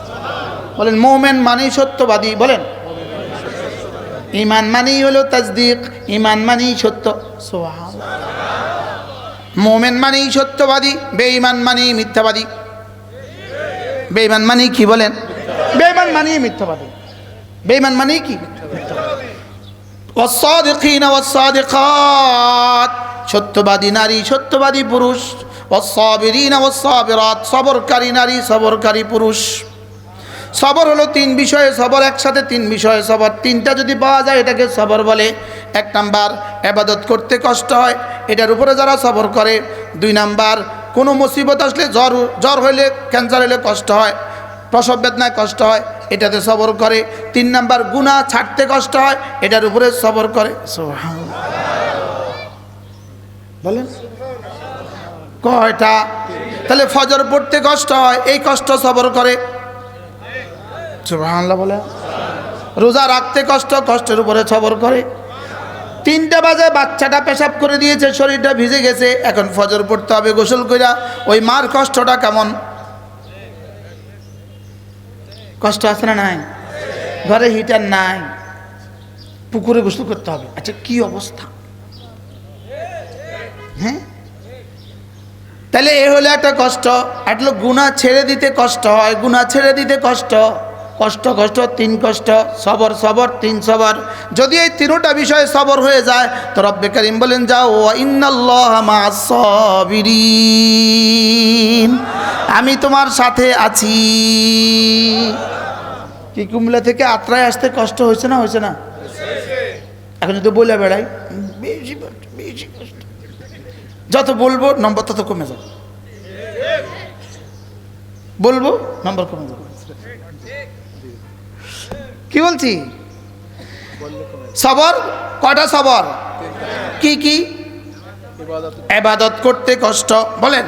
বলেন মুমিন মানেই সত্যবাদী, বলেন ঈমান মানেই হলো তাসদীক, ঈমান মানেই সত্য। সুবহানাল্লাহ। মুমিন মানেই সত্যবাদী, বেঈমান মানেই মিথ্যাবাদী। বেঈমান মানেই কি বলেন? বেঈমান মানেই মিথ্যাবাদী, বেঈমান মানেই কি? ওয়াস-সাদিকিনা ওয়াস-সাদিকাত, সত্যবাদী নারী সত্যবাদী পুরুষ। ওয়াস-সাবিরিনা ওয়াস-সাবিরাত, সবরকারী নারী সবরকারী পুরুষ। সবর হলো 3 বিষয়ে সবর, একসাথে 3 বিষয়ে সবর, 3টা যদি পাওয়া যায় এটাকে সবর বলে। 1 নাম্বার ইবাদত করতে কষ্ট হয়, এটার উপরে যারা সবর করে। 2 নাম্বার কোনো মুসিবত আসলে, জ্বর হইলে, ক্যান্সার হইলে কষ্ট হয়, প্রসব বেদনায় কষ্ট হয়, এটাতে সবর করে। 3 নাম্বার গুনাহ ছাড়তে কষ্ট হয়, এটার উপরে সবর করে। সুবহানাল্লাহ বলেন কয়টা? তাহলে ফজর পড়তে কষ্ট হয়, এই কষ্ট সবর করে। সুবহানাল্লাহ বলে রোজা রাখতে কষ্ট, কষ্টের উপরে সবর করে। 3টা বাজে বাচ্চাটা পেশাব করে দিয়েছে, শরীরটা ভিজে গেছে, এখন ফজর পড়তে হবে গোসল কইরা, ওই মার কষ্টটা কেমন? কষ্ট আছে না নাই? ঘরে হিটার নাই, পুকুরে গোসল করতে হবে। আচ্ছা কি অবস্থা? হ্যাঁ, তাহলে এ হলো একটা কষ্ট। একটা গুনাহ ছেড়ে দিতে কষ্ট হয়, গুনাহ ছেড়ে দিতে কষ্ট, কষ্ট কষ্ট 3 কষ্ট, সবর সবর 3 সবর। যদি এই 3টা বিষয়ে সবর হয়ে যায় তো রব্বে কারীম বলেন যাও ওয়া ইন্নাল্লাহা মা'আস সাবিরিন, আমি তোমার সাথে আছি। কি কুমিল্লা থেকে আত্রায় আসতে কষ্ট হয়েছে না? হয়েছে না? এখন যদি বলে বেড়াই বেশি বেশি কষ্ট, যত বলবো নম্বর তত কমে যাবে, বলবো নম্বর কমে যাবে। কি বলছি? সবর কয়টা সবর? কি কি? ইবাদত করতে কষ্ট, বলেন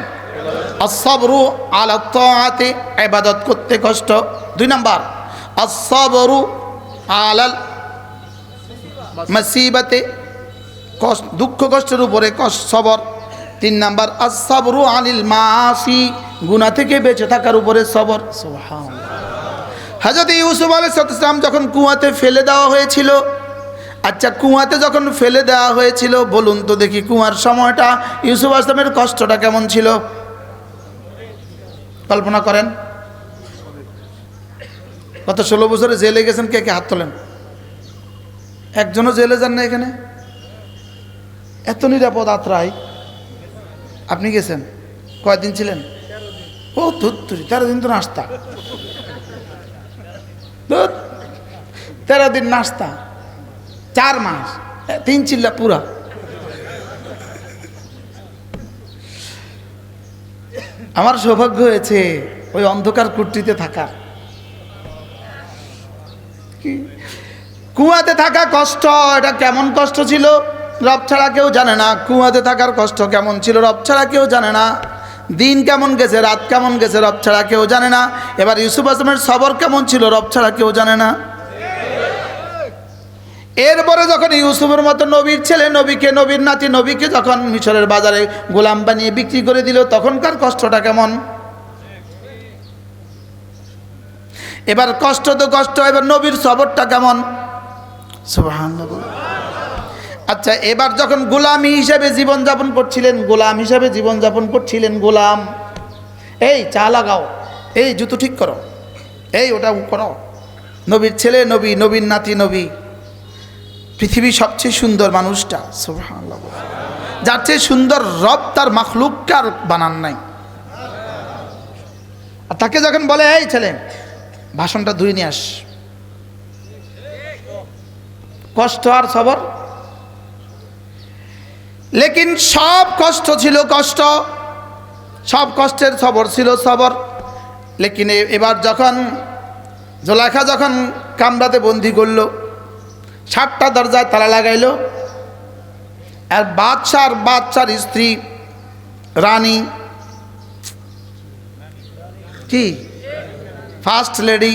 আস-সাবরু আলা তাআতি, ইবাদত করতে কষ্ট। 2 নাম্বার আস-সাবরু আলাল মাসিবাতে, দুঃখ কষ্টের উপরে সবর। 3 নাম্বার আস-সাবরু আনিল মাসি, গুনাহ থেকে বেঁচে থাকার উপরে সবর। সুবহানাল্লাহ। হযরত ইউসুফ আলাইহিস সালাম যখন কুয়াতে ফেলে দেওয়া হয়েছিল, আচ্ছা কুয়াতে যখন ফেলে দেওয়া হয়েছিল বলুন তো দেখি কুয়ার সময়টা ইউসুফ আলাইহিস সালামের কষ্টটা কেমন ছিল? কল্পনা করেন। গত 16 বছরে জেলে গেছেন, কে কে হাত তোলেন? একজনও জেলে যান না এখানে? এত নিরাপদ আত্রাই আপনি গেছেন? কয়দিন ছিলেন? ও ধুত্তুরি, 13 দিন তো নাস্তা, 13 দিন নাস্তা, 4 মাস, 3 চিল্লা পুরা। আমার সৌভাগ্য হয়েছে ওই অন্ধকার কুটিতে থাকার। কুয়াতে থাকা কষ্ট, এটা কেমন কষ্ট ছিল রব ছাড়া কেউ জানে না। কুয়াতে থাকার কষ্ট কেমন ছিল রব ছাড়া কেউ জানে না। দিন কেমন গেছে, রাত কেমন গেছে রব ছাড়া কেউ জানে না। এবার ইউসুফ আসলামের সবর কেমন ছিল রব ছাড়া কেউ জানে না। এরপরে যখন ইউসুফের মতো নবীর ছেলে, নবীকে, নবীর নাতি নবীকে যখন মিশরের বাজারে গোলাম বানিয়ে বিক্রি করে দিল, তখনকার কষ্টটা কেমন? এবার কষ্ট তো কষ্ট, এবার নবীর সবরটা কেমন? সুবহানাল্লাহ। আচ্ছা, এবার যখন গোলামি হিসেবে জীবনযাপন করছিলেন, গোলাম হিসেবে জীবনযাপন করছিলেন, গোলাম, এই চা লাগাও, এই জুতো ঠিক করো, এই ওটা করো, নবীর ছেলে নবী, নবীর নাতি নবী, পৃথিবীর সবচেয়ে সুন্দর মানুষটা, সুবহানাল্লাহ, যার চেয়ে সুন্দর রব তার মাখলুককে আর বানান নাই। আর তাকে যখন বলে এই ছেলে ভাষণটা ধুয়ে নিয়ে আস, কষ্ট আর সবর। লেকিন সব কষ্ট ছিল কষ্ট, সব কষ্টের সবর ছিল সবর। লেকিন এবার যখন জোলাইখা যখন কামরাতে বন্দি করলো, 7টা দরজায় তালা লাগাইলো, আর বাদশার স্ত্রী রানী, কি ফার্স্ট লেডি,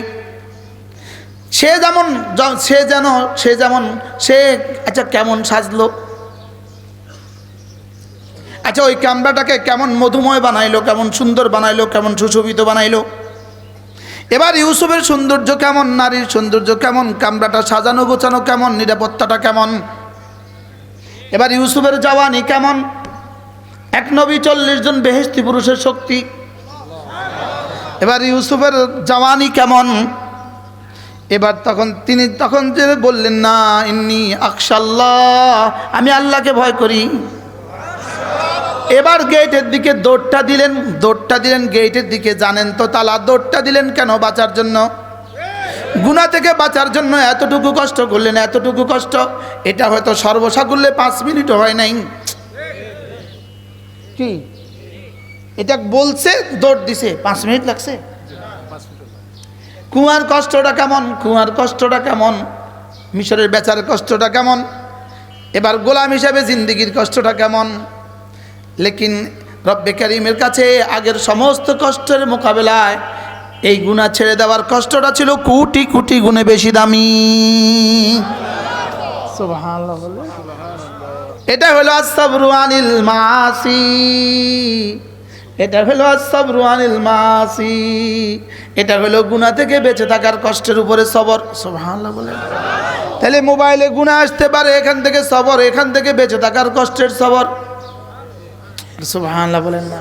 সে আচ্ছা কেমন সাজলো, আচ্ছা ওই কামরাটাকে কেমন মধুময় বানাইলো, কেমন সুন্দর বানাইলো, কেমন সুশোভিত বানাইলো। এবার ইউসুফের সৌন্দর্য কেমন, নারীর সৌন্দর্য কেমন, কামরাটা সাজানো গোছানো কেমন, নিরাপত্তাটা কেমন, এবার ইউসুফের জওয়ানি কেমন, এক নবী 40 জন বেহেশতি পুরুষের শক্তি, এবার ইউসুফের জওয়ানি কেমন। এবার তিনি তখন যে বললেন, না ইন্নী আখশাল্লাহ, আমি আল্লাহকে ভয় করি। এবার গেটের দিকে দৌড়টা দিলেন গেটের দিকে, জানেন তো তালা, দৌড়টা দিলেন কেন? বাঁচার জন্য, গুনাহ থেকে বাঁচার জন্য এতটুকু কষ্ট করলেন, এতটুকু কষ্ট। এটা হয়তো সর্বসাকুল্যে 5 মিনিটও হয় নাই, কি এটা বলছে দৌড় দিছে, 5 মিনিট লাগছে। কুয়ার কষ্টটা কেমন, কুয়ার কষ্টটা কেমন, মিশরের বেচার কষ্টটা কেমন, এবার গোলাম হিসাবে জিন্দিগির কষ্টটা কেমন। লেকিন রব্বে কারীমের কাছে আগের সমস্ত কষ্টের মোকাবেলায় এই গুনাহ ছেড়ে দেওয়ার কষ্টটা ছিল কোটি কোটি গুণে বেশি দামি। সুবহানাল্লাহ। এটা হলো আস-সাবরু আনিল মাসি, এটা হলো আস-সাবরু আনিল মাসি, এটা হলো গুনাহ থেকে বেঁচে থাকার কষ্টের উপরে সবর। সুবহানাল্লাহ বলে। তাহলে মোবাইলে গুনাহ আসতে পারে, এখান থেকে সবর, এখান থেকে বেঁচে থাকার কষ্টের সবর। সুবহানাল্লাহ বলেন না।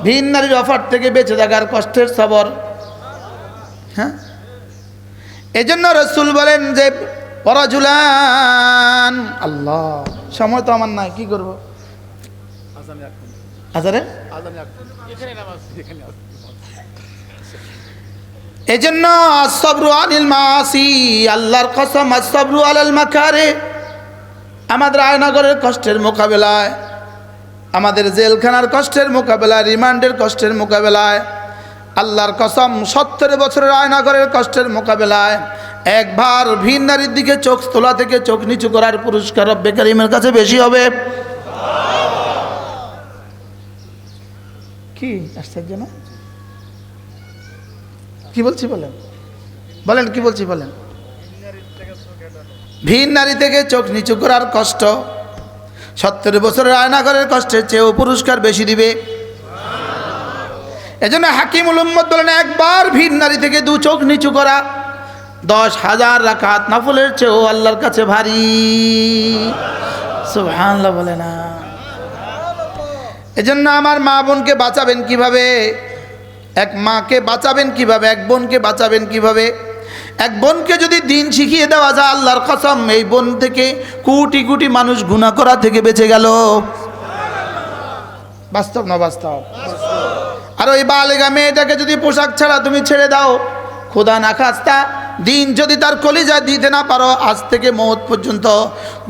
ভিন নারীর অফার থেকে বেঁচে থাকার কষ্টের সবর। হ্যাঁ, এজন্য রাসূল বলেন যে পরাজুলান, আল্লাহ সময় তো আমার নাই, কি করব? আজানে এজন্য আস-সাবরু আনিল মাসি, আল্লাহর কসম, আস-সাবরু আলাল মাকারে, আমাদের আয়নাগরের কষ্টের মোকাবেলায়, আমাদের জেলখানার কষ্টের মোকাবেলায়, রিমান্ডের কষ্টের মোকাবেলায়, আল্লাহর কসম 70 বছরের আয়নাগরের কষ্টের মোকাবেলায় একবার ভিন নারীর দিকে চোখ তোলা থেকে চোখ নিচু করার পুরস্কার রব্বে কারীমের কাছে বেশি হবে। কি আশ্চর্য না? কি বলছি বলেন, বলেন কি বলছি বলেন। ভিন নারী থেকে চোখ নিচু করার কষ্ট 70 বছরের আয়নাগরের কষ্টের চেয়েও পুরস্কার বেশি দিবে। এজন্য হাকিমুল উম্মত বলেন, একবার ভিন নারী থেকে 2 চোখ নিচু করা 10,000 রাকাত নফলের চেয়েও আল্লাহর কাছে ভারী। সুবহানাল্লাহ বলে না। এজন্য আমার মা বোনকে বাঁচাবেন কিভাবে, এক মাকে বাঁচাবেন কিভাবে, এক বোনকে বাঁচাবেন কিভাবে? এক বোনকে যদি দিন শিখিয়ে দেওয়া যায়, আল্লাহর কসম এই বোন থেকে কোটি কোটি মানুষ গুনাহ করা থেকে বেঁচে গেল। বাস্তব না বাস্তব? আর ওই বালেগা মেয়েটাকে যদি পোশাক ছাড়া তুমি ছেড়ে দাও, খোদা না খাস্তা দিন যদি তার কলিজায় দিতে না পারো, আজ থেকে মওত পর্যন্ত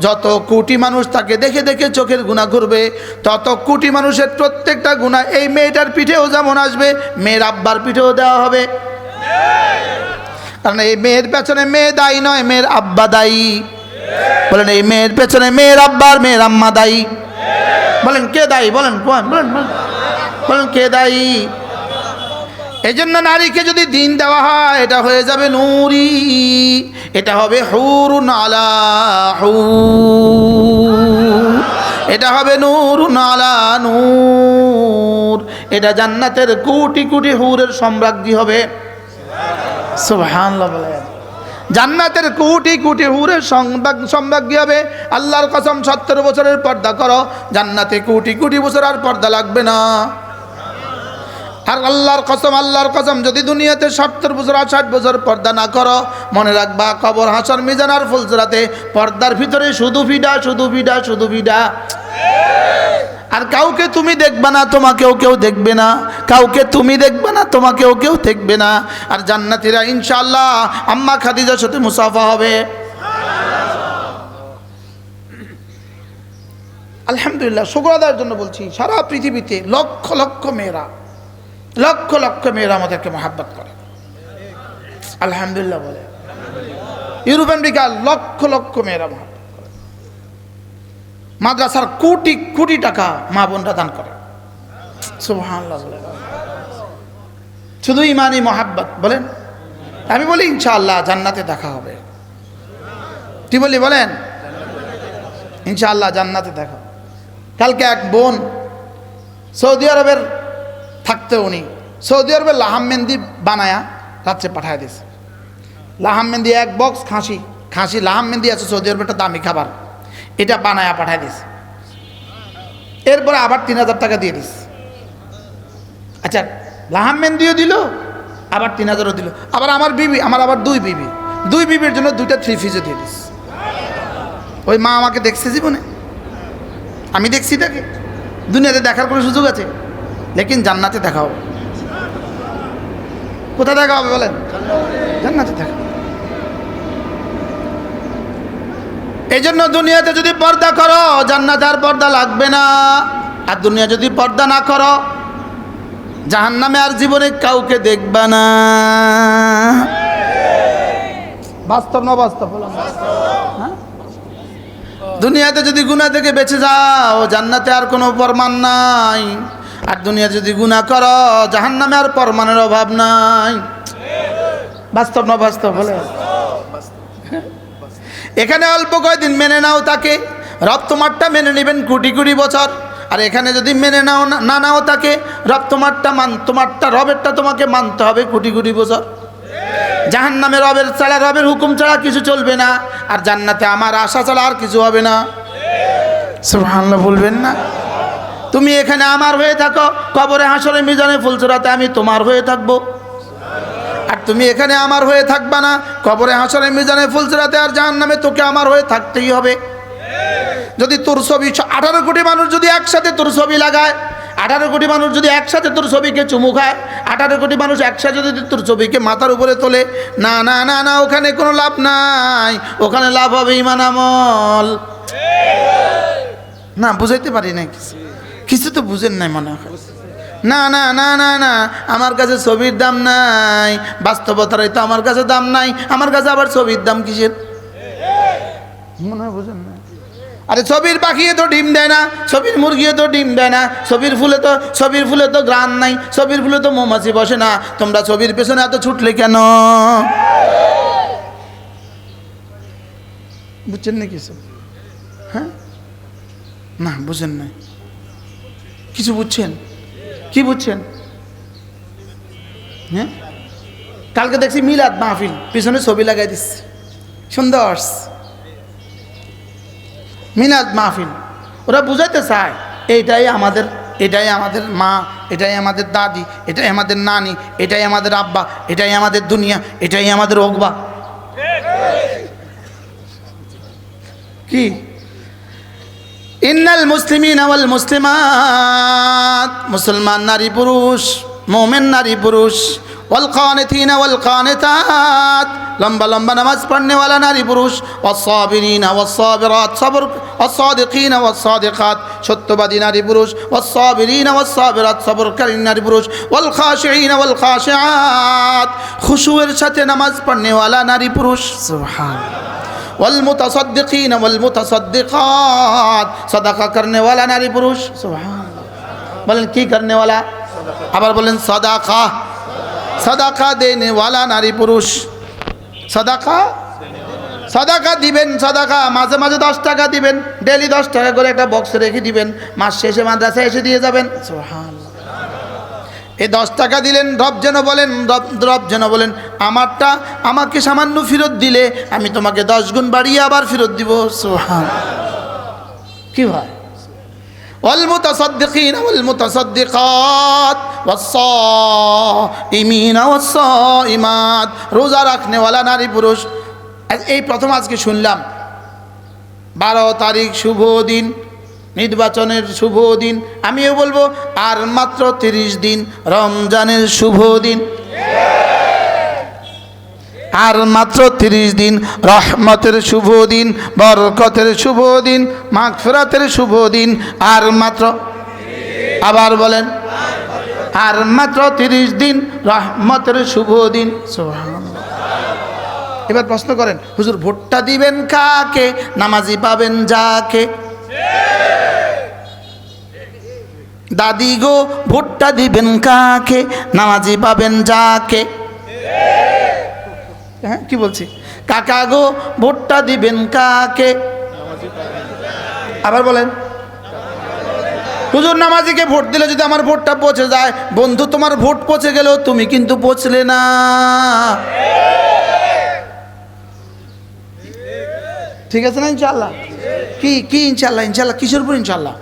যত কোটি মানুষ তাকে দেখে দেখে চোখের গুনাহ করবে, তত কোটি মানুষের প্রত্যেকটা গুনাহ এই মেয়েটার পিঠেও যেমন আসবে, মেয়ের আব্বার পিঠেও দেওয়া হবে। কারণ এই মেয়ের পেছনে মেয়ে দায়ী নয়, মেয়ের আব্বা দায়ী। বলেন এই মেয়ের পেছনে মেয়ের আব্বা আর মেয়ের আম্মা দায়ী। বলেন কে দায়ী? বলেন বলেন বলেন কে দায়ী? এই জন্য নারীকে যদি দিন দেওয়া হয়, এটা হয়ে যাবে নূরি, এটা হবে হুরুন আলা হুর, এটা হবে নূরুন আলা নূর, এটা জান্নাতের কোটি কোটি হুরের সম্রাজ্ঞী হবে। সুবহানাল্লাহ বলেন। জান্নাতের কোটি কোটি হুরের সম্ভাগ্য হবে। আল্লাহর কসম 70 বছরের পর্দা করো, জান্নাতে কোটি কোটি বছর আর পর্দা লাগবে না। আর আল্লাহর কসম যদি দুনিয়াতে 70 বছর আর 60 বছর পর্দা না করো, মনে রাখবা কবর, হাসর, মিজান আর ফুলসরাতে পর্দার ভিতরে শুধু ভিডা। আর কাউকে তুমি দেখবে না, তোমাকেও কেউ দেখবে না, কাউকে তুমি দেখবে না, তোমাকেও কেউ দেখবে না। আর জান্নাতীরা ইনশাআল্লাহ আম্মা খাদিজার সাথে মুসাফা হবে। আলহামদুলিল্লাহ, শুকর আদায়ের জন্য বলছি, সারা পৃথিবীতে লক্ষ লক্ষ মেয়েরা আমাদেরকে মহাব্বত করে। আলহামদুলিল্লাহ বলে। ইউরোপ আমেরিকা লক্ষ লক্ষ মেয়েরা মহাব্বত করে। মাদ্রাসার কোটি কোটি টাকা মা বোনরা দান করে। সুবহানাল্লাহ বলে। শুধু ইমানি মহাব্বত বলেন। আমি বলি ইনশাআল্লাহ জান্নাতে দেখা হবে। কি বলি বলেন? ইনশাআল্লাহ জান্নাতে দেখা। কালকে এক বোন সৌদি আরবের থাকতে, উনি সৌদি আরবের লাহাম মেহেন্দি বানায়া রাত্রে পাঠায় দিয়েছে। লাহাম মেহেন্দি এক বক্স খাসি লাহাম মেহেন্দি আছে সৌদি আরবের একটা দামি খাবার, এটা বানায়া পাঠায় দিয়েছে। এরপরে আবার 3000 টাকা দিয়ে দিস। আচ্ছা, লাহাম মেহেন্দিও দিল, আবার 3000ও দিল। আবার আমার আবার দুই বিবির জন্য 2টা 3 পিসও দিয়ে দিস। ওই মা আমাকে দেখছে জীবনে, আমি দেখছি তাকে। দুনিয়াতে দেখার কোনো সুযোগ আছে? লেকিন জান্নাতে দেখা হবে। কোথায় দেখা হবে বলেন? জান্নাতে দেখা। এই জন্য দুনিয়াতে যদি পর্দা করো, জান্নাতে আর পর্দা লাগবে না। আর দুনিয়া যদি পর্দা না করো, জাহান্নামে আর জীবনে কাউকে দেখবা না। বাস্তব না বাস্তব? হ্যাঁ, দুনিয়াতে যদি গুনাহ থেকে বেঁচে যাও, জান্নাতে আর কোনো প্রমাণ নাই। আর দুনিয়া যদি গুনাহ করো, জাহান্নামে আর প্রমাণের অভাব নাই। বাস্তব না বাস্তব বলে? এখানে অল্প কয়েকদিন মেনে নাও তাকে, রব তোমারটা মেনে নেবেন কোটি কোটি বছর। আর এখানে যদি মেনে নাও তাকে, রব তোমারটা রবেরটা তোমাকে মানতে হবে কোটি কোটি বছর। জাহান্নামে রবের হুকুম ছাড়া কিছু চলবে না। আর জান্নাতে আমার আশা ছাড়া আর কিছু হবে না। সুবহানাল্লাহ বলবেন না? তুমি এখানে আমার হয়ে থাকো, কবরে, হাসরে, মিজানে, ফুলসরাতে আমি তোমার হয়ে থাকবো। আর তুমি এখানে আমার হয়ে থাকবা না, কবরে, হাসরে, মিজানে, ফুলসরাতে আর জাহান্নামে তোকে আমার হয়ে থাকতেই হবে। যদি তোর ছবি 18 কোটি মানুষ যদি একসাথে তোর ছবি লাগায়, 18 কোটি মানুষ যদি একসাথে তোর ছবিকে চুমু খায়, 18 কোটি মানুষ একসাথে যদি তোর ছবিকে মাথার উপরে তোলে, না না না না, ওখানে কোনো লাভ নাই। ওখানে লাভ হবে ঈমান আমল। না, বুঝাইতে পারি না কিছু তো বুঝেন নাই মনে হয়। না না না না না, আমার কাছে ছবির দাম নাই। বাস্তবতার তো আমার কাছে দাম নাই। আমার কাছে আবার ছবির দাম কিসের? মনে হয় বুঝেন না। আরে ছবির পাখিয়ে তো ডিম দেয় না, ছবির মুরগিও তো ডিম দেয় না, ছবির ফুলে তো গ্রান নাই, ছবির ফুলে তো মৌমাছি বসে না। তোমরা ছবির পেছনে এত ছুটলে কেন? বুঝছেন না কিছু? হ্যাঁ, না বুঝেন না কিছু। বুঝছেন? কি বুঝছেন? হ্যাঁ, কালকে দেখছি মিলাদ মাহফিল, পিছনে ছবি লাগাই দিচ্ছে, সুন্দর মিলাদ মাহফিল। ওরা বুঝাইতে চায় এটাই আমাদের মা, এটাই আমাদের দাদি, এটাই আমাদের নানি, এটাই আমাদের আব্বা, এটাই আমাদের দুনিয়া, এটাই আমাদের ওকবা। কি? ইন্নাল মুসলিমিনা ওয়াল মুসলিমাত, মুসলমান নারী পুরুষ, মুমিন নারী পুরুষ, ওয়াল কানিতিনা ওয়াল কানিতাত, লম্বা লম্বা নামাজ পড়নে वाला নারী পুরুষ, ওয়াস সাবিরিনা ওয়াস সাবিরাত, সবর, ওয়াস সাদিকিনা ওয়াস সাদিকাত, সত্যবাদী নারী পুরুষ, ওয়াস সাবিরিনা ওয়াস সাবিরাত, সবরকারী নারী পুরুষ, ওয়াল খাশিঈনা ওয়াল খাশিআত, খুশুয়ের সাথে নামাজ পড়নে वाला নারী পুরুষ। সুবহানাল্লাহ। ওয়াল মুতাসাদ্দিকিনা ওয়াল মুতাসাদ্দিকাত, সাদাকা করনে वाला নারী পুরুষ। সুবহানাল্লাহ। বলেন কি করনে वाला? আবার বলেন সাদাকা। সাদাকা দেনে वाला নারী পুরুষ। সাদাকা দিবেন, সাদাকা মাঝে মাঝে 10 টাকা দিবেন, ডেলি 10 টাকা করে একটা বক্সে রেখে দিবেন, মাস শেষে মাদ্রাসায় এসে দিয়ে যাবেন। সুবহানাল্লাহ। এই 10 টাকা দিলেন, রব যেন বলেন, রব যেন বলেন আমারটা আমাকে সামান্য ফেরত দিলে আমি তোমাকে 10 গুণ বাড়িয়ে আবার ফেরত দিব। সুবহানাল্লাহ। কি ভাই, والمتصدقين والمتصدقات والصائمين والصائمات, রোজা রাখনেওয়ালা নারী পুরুষ। এই প্রথম আজকে শুনলাম 12 তারিখ শুভ দিন, নির্বাচনের শুভ দিন। আমিও বলবো আর মাত্র 30 দিন রমজানের শুভ দিন, আর মাত্র 30 দিন রহমতের শুভ দিন, বরকতের শুভ দিন, মাগফিরাতের শুভ দিন। আর মাত্র, আবার বলেন, আর মাত্র 30 দিন রহমতের শুভ দিন। সুবহানাল্লাহ। এবার প্রশ্ন করেন, হুজুর ভোটটা দিবেন কাকে, নামাজি পাবেন যাকে? দাদি গো ভোটটা দিবেন কাকে, নামাজি পাবেন যাকে? হ্যাঁ কি বলছি, কাকা গো ভোটটা দিবেন কাকে? আবার বলেন, হুজুর নামাজিকে ভোট দিলে যদি আমার ভোটটা পৌঁছে যায়, বন্ধু তোমার ভোট পৌঁছে গেলেও তুমি কিন্তু পৌঁছলে না। ঠিক আছে না ইনশাআল্লাহ? কি কি ইনশাআল্লাহ? ইনশাআল্লাহ কিসের উপর ইনশাআল্লাহ?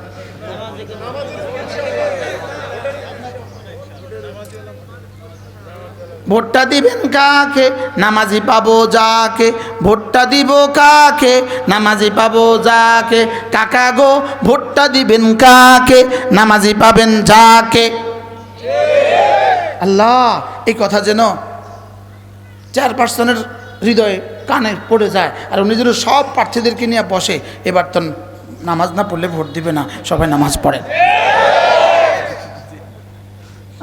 ভোটটা দিবেন কাকে, নামাজি পাবো যাকে? ভোটটা দিব কাকে, নামাজি পাবো যাকে? কাকা গো ভোটটা দিবেন কাকে, নামাজি পাবেন যাকে? আল্লাহ, এই কথা যেন 4% হৃদয়ে কানে পড়ে যায়, আর উনি যেন সব প্রার্থীদেরকে নিয়ে বসে, এবার তো নামাজ না পড়লে ভোট দিবে না, সবাই নামাজ পড়ে।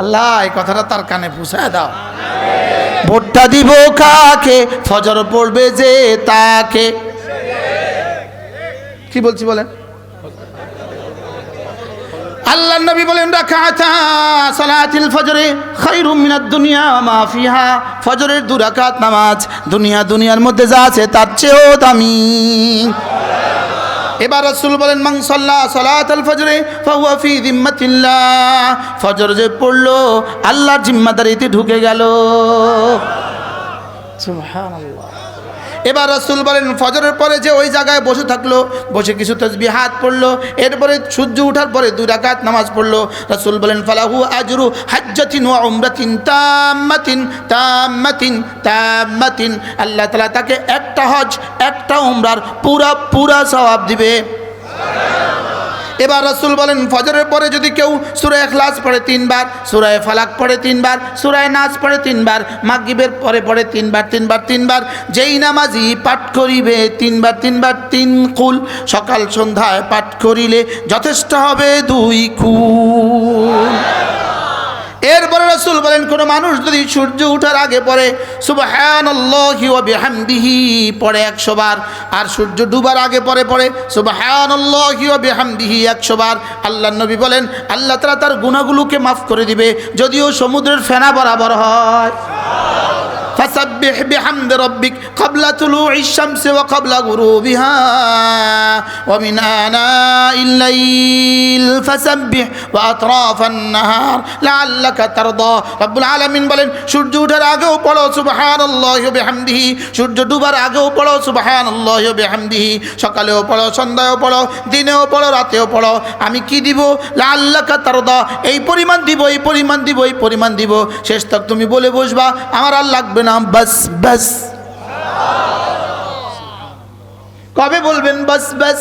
আল্লাহ এই কথাটা তার কানে পৌঁছায় দাও। ভোটটা দিব কাকে, ফজর পড়বে যে তাকে। কি বলছি বলেন? আল্লাহর নবী বলেন রাকাতা সালাতুল ফজরে খায়রুম মিনাদ দুনিয়া ওয়া মা ফিহা, ফজরের 2 রাকাত নামাজ দুনিয়ার মধ্যে যা আছে তার চেয়েও দামি। এবার রাসূল বলেন মান সাল্লা সালাতুল ফজরে ফাহুয়া ফি যিম্মাতিল্লাহ, ফজর যে পড়লো আল্লাহর জিম্মাদারিতে ঢুকে গেল। সুবহানাল্লাহ। এবার রাসূল বলেন ফজরের পরে যে ওই জায়গায় বসে থাকলো, বসে কিছু তাসবিহাত পড়লো, এরপরে সূর্য ওঠার পরে 2 রাকাত নামাজ পড়লো, রাসূল বলেন ফালাহু আজরু হাজ্জাতিন ওয়া উমরাতিন তাম্মাতিন তাম্মাতিন তাম্মাতিন, আল্লাহ তাআলা তাকে একটা হজ একটা উমরার পুরা সওয়াব দিবে। এবার রাসূল বলেন ফজরের পরে যদি কেউ সূরা ইখলাস পড়ে 3 বার, সূরা ফালাক পড়ে 3 বার, সূরা নাস পড়ে 3 বার, মাগরিবের পরে পড়ে 3 বার 3 বার 3 বার, যেই নামাজি পাঠ করিবে 3 বার 3 বার 3 কুল, সকাল সন্ধ্যায় পাঠ করিলে যথেষ্ট হবে 2 কুল। এরপরে রাসূল বলেন কোন মানুষ যদি সূর্য ওঠার আগে পড়ে সুবহানাল্লাহি ওয়া বিহামদিহি পড়ে 100 বার, আর সূর্য ডুবার আগে পড়ে সুবহানাল্লাহি ওয়া বিহামদিহি 100 বার, আল্লাহর নবী বলেন আল্লাহ তাআলা তার গুনাহগুলোকে maaf করে দিবে, যদিও সমুদ্রের ফেনা বরাবর হয়। فسبح بحمد ربك قبل طلوع الشمس وقبل غروبها ومن آناء الليل فسبح وأطراف النهار لعلك ترضى। রব্বুল আলামিন বলেন সূর্য ওঠার আগেও পড়ো সুবহানাল্লাহি ওয়া বিহামদিহি, সূর্য ডুবার আগেও পড়ো সুবহানাল্লাহি ওয়া বিহামদিহি, সকালেও পড়ো, সন্ধ্যায়ও পড়ো, দিনেও পড়ো, রাতেও পড়ো। আমি কি দিব? লাআল্লাকা তারদা, এই পরিমাণ দিব, এই পরিমাণ দিব, এই পরিমাণ দিব। শেষ তক তুমি বলে বসবা আমার আর লাগবে না, বাস বাস। কবে বলবেন বাস বাস?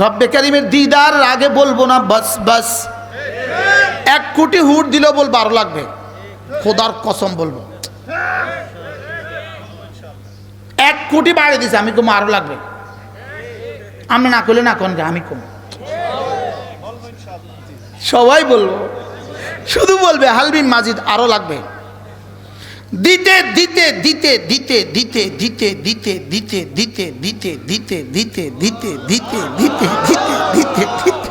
রব্বে কারীমের দিদার আগে বলবো না বাস বাস। 1 কোটি হুট দিলেও বলবো আরো লাগবে, খোদার কসম বলবো। 1 কোটি বাড়িয়ে দিছে, আমি কম আরো লাগবে। আমি না করলে না কোন, আমি কম, সবাই বলবো, শুধু বলবে হালবিন মাজিদ আরো লাগবে। দিতে দিতে দিতে দিতে দিতে দিতে দিতে দিতে দিতে দিতে দিতে দিতে দিতে দিতে দিতে দিতে দিতে দিতে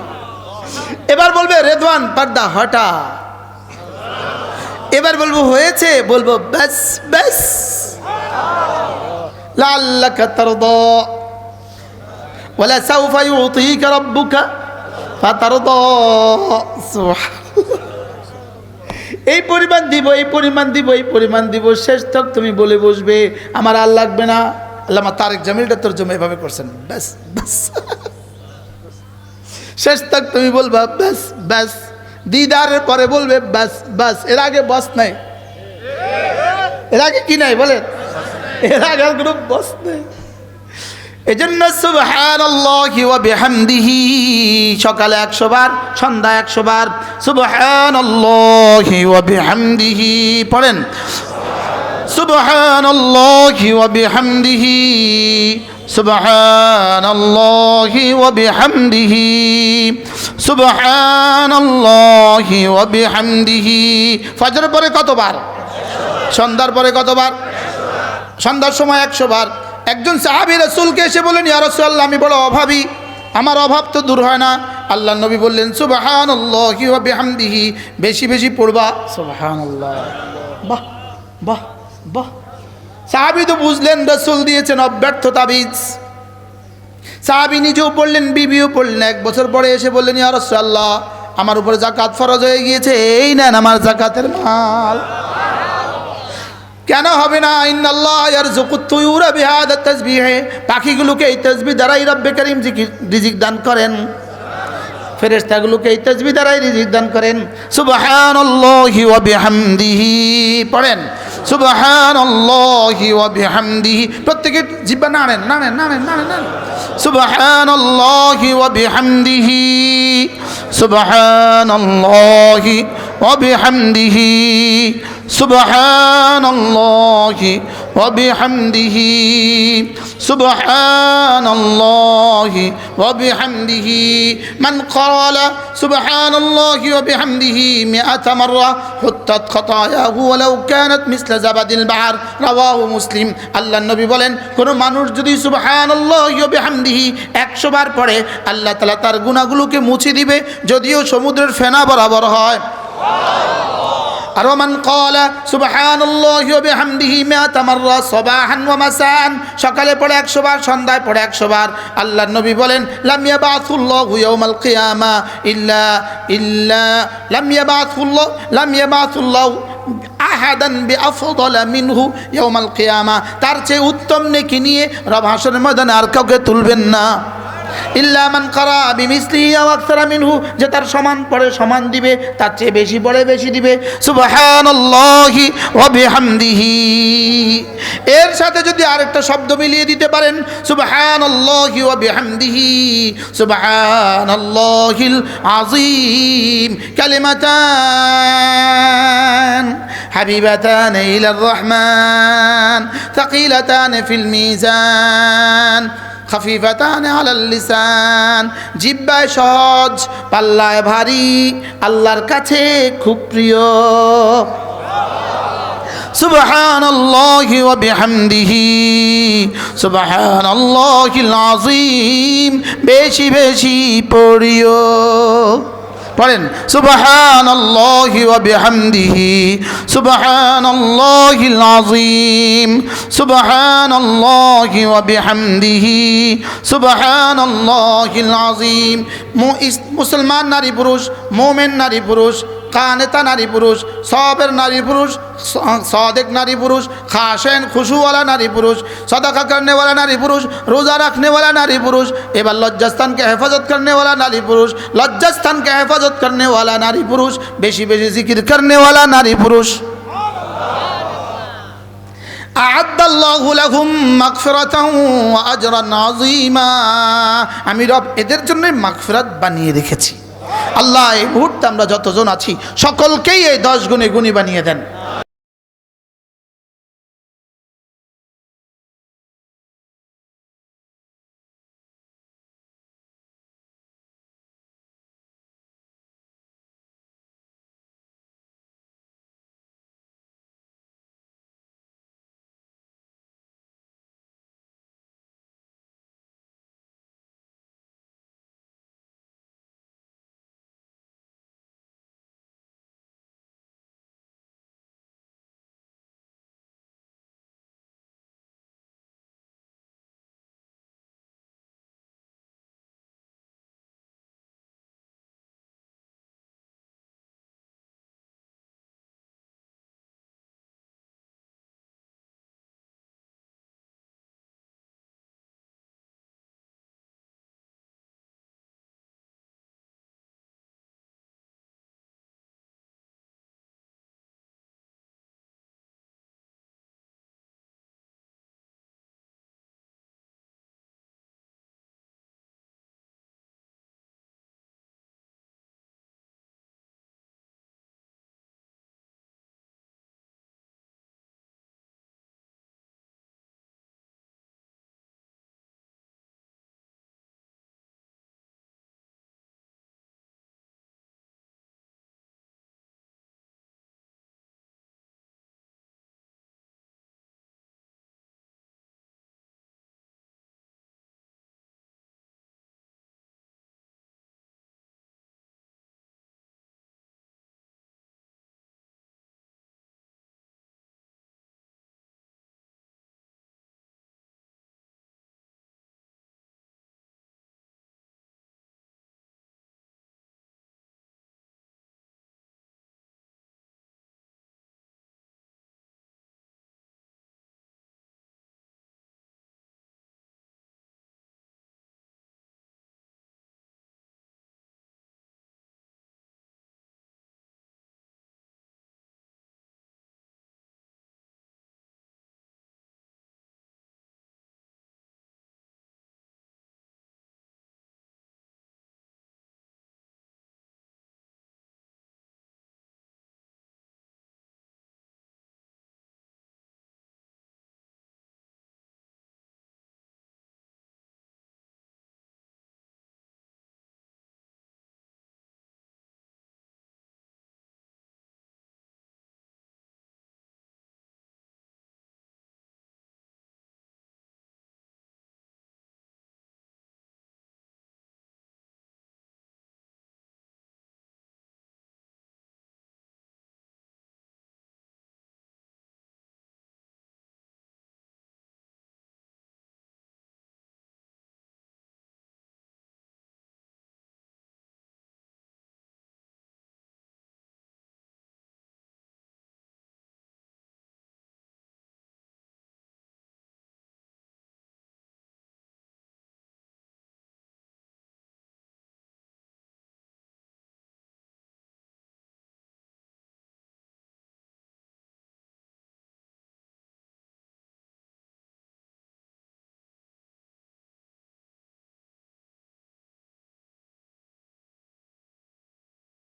এবার বলবে রেদওয়ান পর্দা হটা। এবার বলবো হয়েছে, বলবো বাস বাস। লাআল্লাকা তারদা ওয়ালা সাউফা ইউতিকা রাব্বুকা ফাতারদা। এই পরিমাণ দিব, এই পরিমাণ দিব, এই পরিমাণ দিব, শেষ তক তুমি বলে বসবে আমার আর লাগবে না। আল্লামা তারেক জামিলটা তরজমা এভাবে করছেন, ব্যাস ব্যাস। শেষ তক তুমি বলবা ব্যাস ব্যাস, দিদারের পরে বলবে ব্যাস ব্যাস, এর আগে বস নাই, এর আগে কি নাই বলেন, এর আগে আর কোনো বস নাই। এজন্য সুবহানাল্লাহি ওয়া বিহামদিহি সকালে 100 বার, সন্ধ্যা 100 বার সুবহানাল্লাহি ওয়া বিহামদিহি পড়েন। সুবহানাল্লাহি ওয়া বিহামদিহি, সুবহানাল্লাহি ওয়া বিহামদিহি, সুবহানাল্লাহি ওয়া বিহামদিহি। ফজরের পরে কতবার? সন্ধ্যার পরে কতবার? সন্ধ্যার সময় 100 বার। একজন সাহাবী রাসূলকে এসে বললেন, ইয়া রাসূলুল্লাহ, আমি বড় অভাবী, আমার অভাব তো দূর হয় না। আল্লাহর নবী বললেন, সুবহানাল্লাহি ওয়া বিহামদিহি, বেশি বেশি পড়বা সুবহানাল্লাহ। বাহ বাহ বাহ। সাহাবী তো বুঝলেন রাসূল দিয়েছেন অব্যর্থ তাবিজ। সাহাবী নিজেও পড়লেন, বিবিও পড়লেন। 1 বছর পরে এসে বললেন, ইয়া রাসূলুল্লাহ, আমার উপরে যাকাত ফরজ হয়ে গিয়েছে, এই নেন আমার যাকাতের মাল। কেন হবে না? ইন্নাল্লাহ ইয়ারযুকুত তুয়ুরা বিহাদা তাসবিহ, পাখিগুলোকে এই তাসবিহ দ্বারাই রব্বে কারীম রিজিক দান করেন, ফেরেশতাগুলোকে এই তাসবিহ দ্বারাই রিজিক দান করেন। সুবহানাল্লাহি ওয়া বিহামদিহি পড়েন, সুবহানাল্লাহি ওয়া বিহামদিহি। প্রত্যেকে জিহ্বা নাড়েন নাড়েন নাড়েন নাড়েন নাড়েন। সুবহানাল্লাহি ওয়া বিহামদিহি, সুবহানাল্লাহি ওয়া বিহামদিহি, সুবহানাল্লাহি ওয়া বিহামদিহি, সুবহানাল্লাহি ওয়া বিহামদিহি। মান ক্বালা সুবহানাল্লাহি ওয়া বিহামদিহি 100 মাররা হুত্তাত খাতায়াহু ওয়ালাউ কানাত মিসলা জাবাদিল বাহর, রাওয়াহু মুসলিম। আল্লাহর নবী বলেন, কোন মানুষ যদি সুবহানাল্লাহি ওয়া বিহামদিহি 100 বার পড়ে, আল্লাহ তাআলা তার গুনাহগুলোকে মুছে দিবে, যদিও সমুদ্রের ফেনা বরাবর হয়। আর মান ক্বালা সুবহানাল্লাহি ওয়া বিহামদিহি 100 মাররা সাবাহান ওয়া মাসান, সকালে পড়ে 100 বার, সন্ধ্যায় পড়ে 100 বার। আল্লাহর নবী বলেন, লাম ইয়াবাসুল্লাহু ইয়াওমাল কিয়ামা লাম ইয়াবাসুল্লাহু আহাদান বিআফদালা মিনহু ইয়াওমাল কিয়ামা, তার চেয়ে উত্তম নেকি নিয়ে রব হাশরের ময়দানে আর কাউকে তুলবেন না। ইল্লা মান ক্বারা বিমিসলিহি আও আকসারা মিনহু, যে তার সমান পড়ে সমান দিবে, তার চেয়ে বেশি পড়ে বেশি দিবে। সুবহানাল্লাহি ওয়া বিহামদিহি, এর সাথে যদি আরেকটা শব্দ মিলিয়ে দিতে পারেন, সুবহানাল্লাহি ওয়া বিহামদিহি, সুবহানাল্লাহিল আযীম, কালিমাতান হাবিবাতান ইলার রহমান, থাকিলাতান ফিল মিজান, খাফিফাতান আলাল লিসান, জিহ্বায় সহজ, পাল্লায় ভারী, আল্লাহর কাছে খুব প্রিয়। সুবহানাল্লাহি ওয়া বিহামদিহি, সুবহানাল্লাহিল আযীম, বেশি বেশি পড়িও। পড়েন, সুবহানাল্লাহি ওয়া বিহামদিহি, সুবহানাল্লাহিল আযীম, সুবহানাল্লাহি ওয়া বিহামদিহি, সুবহানাল্লাহিল আযীম। মুসলমান নারী পুরুষ, মুমিন নারী পুরুষ, কানেতা নারী পুরুষ, সবের নারী পুরুষ, सादिक नारी पुरुष, खाशेन खुशू वाला नारी पुरुष, सदका करने वाला नारी पुरुष, रोज़ा रखने वाला नारी पुरुष, एवं लज्जास्थान के हिफाजत करने वाला नारी पुरुष, लज्जास्थान के हिफाजत करने वाला नारी पुरुष, बेशी बेशी जिक्र करने वाला नारी पुरुष। আ'আদ্দাল্লাহু লাহুম মাগফিরাতান ওয়া আজরান আযীমা, আমি রব এদের জন্য মাগফিরাত বানিয়ে রেখেছি। আল্লাহ এই মুহূর্তে আমরা যতজন আছি সকলকেই এই 10 গুণে গুণী বানিয়ে দেন।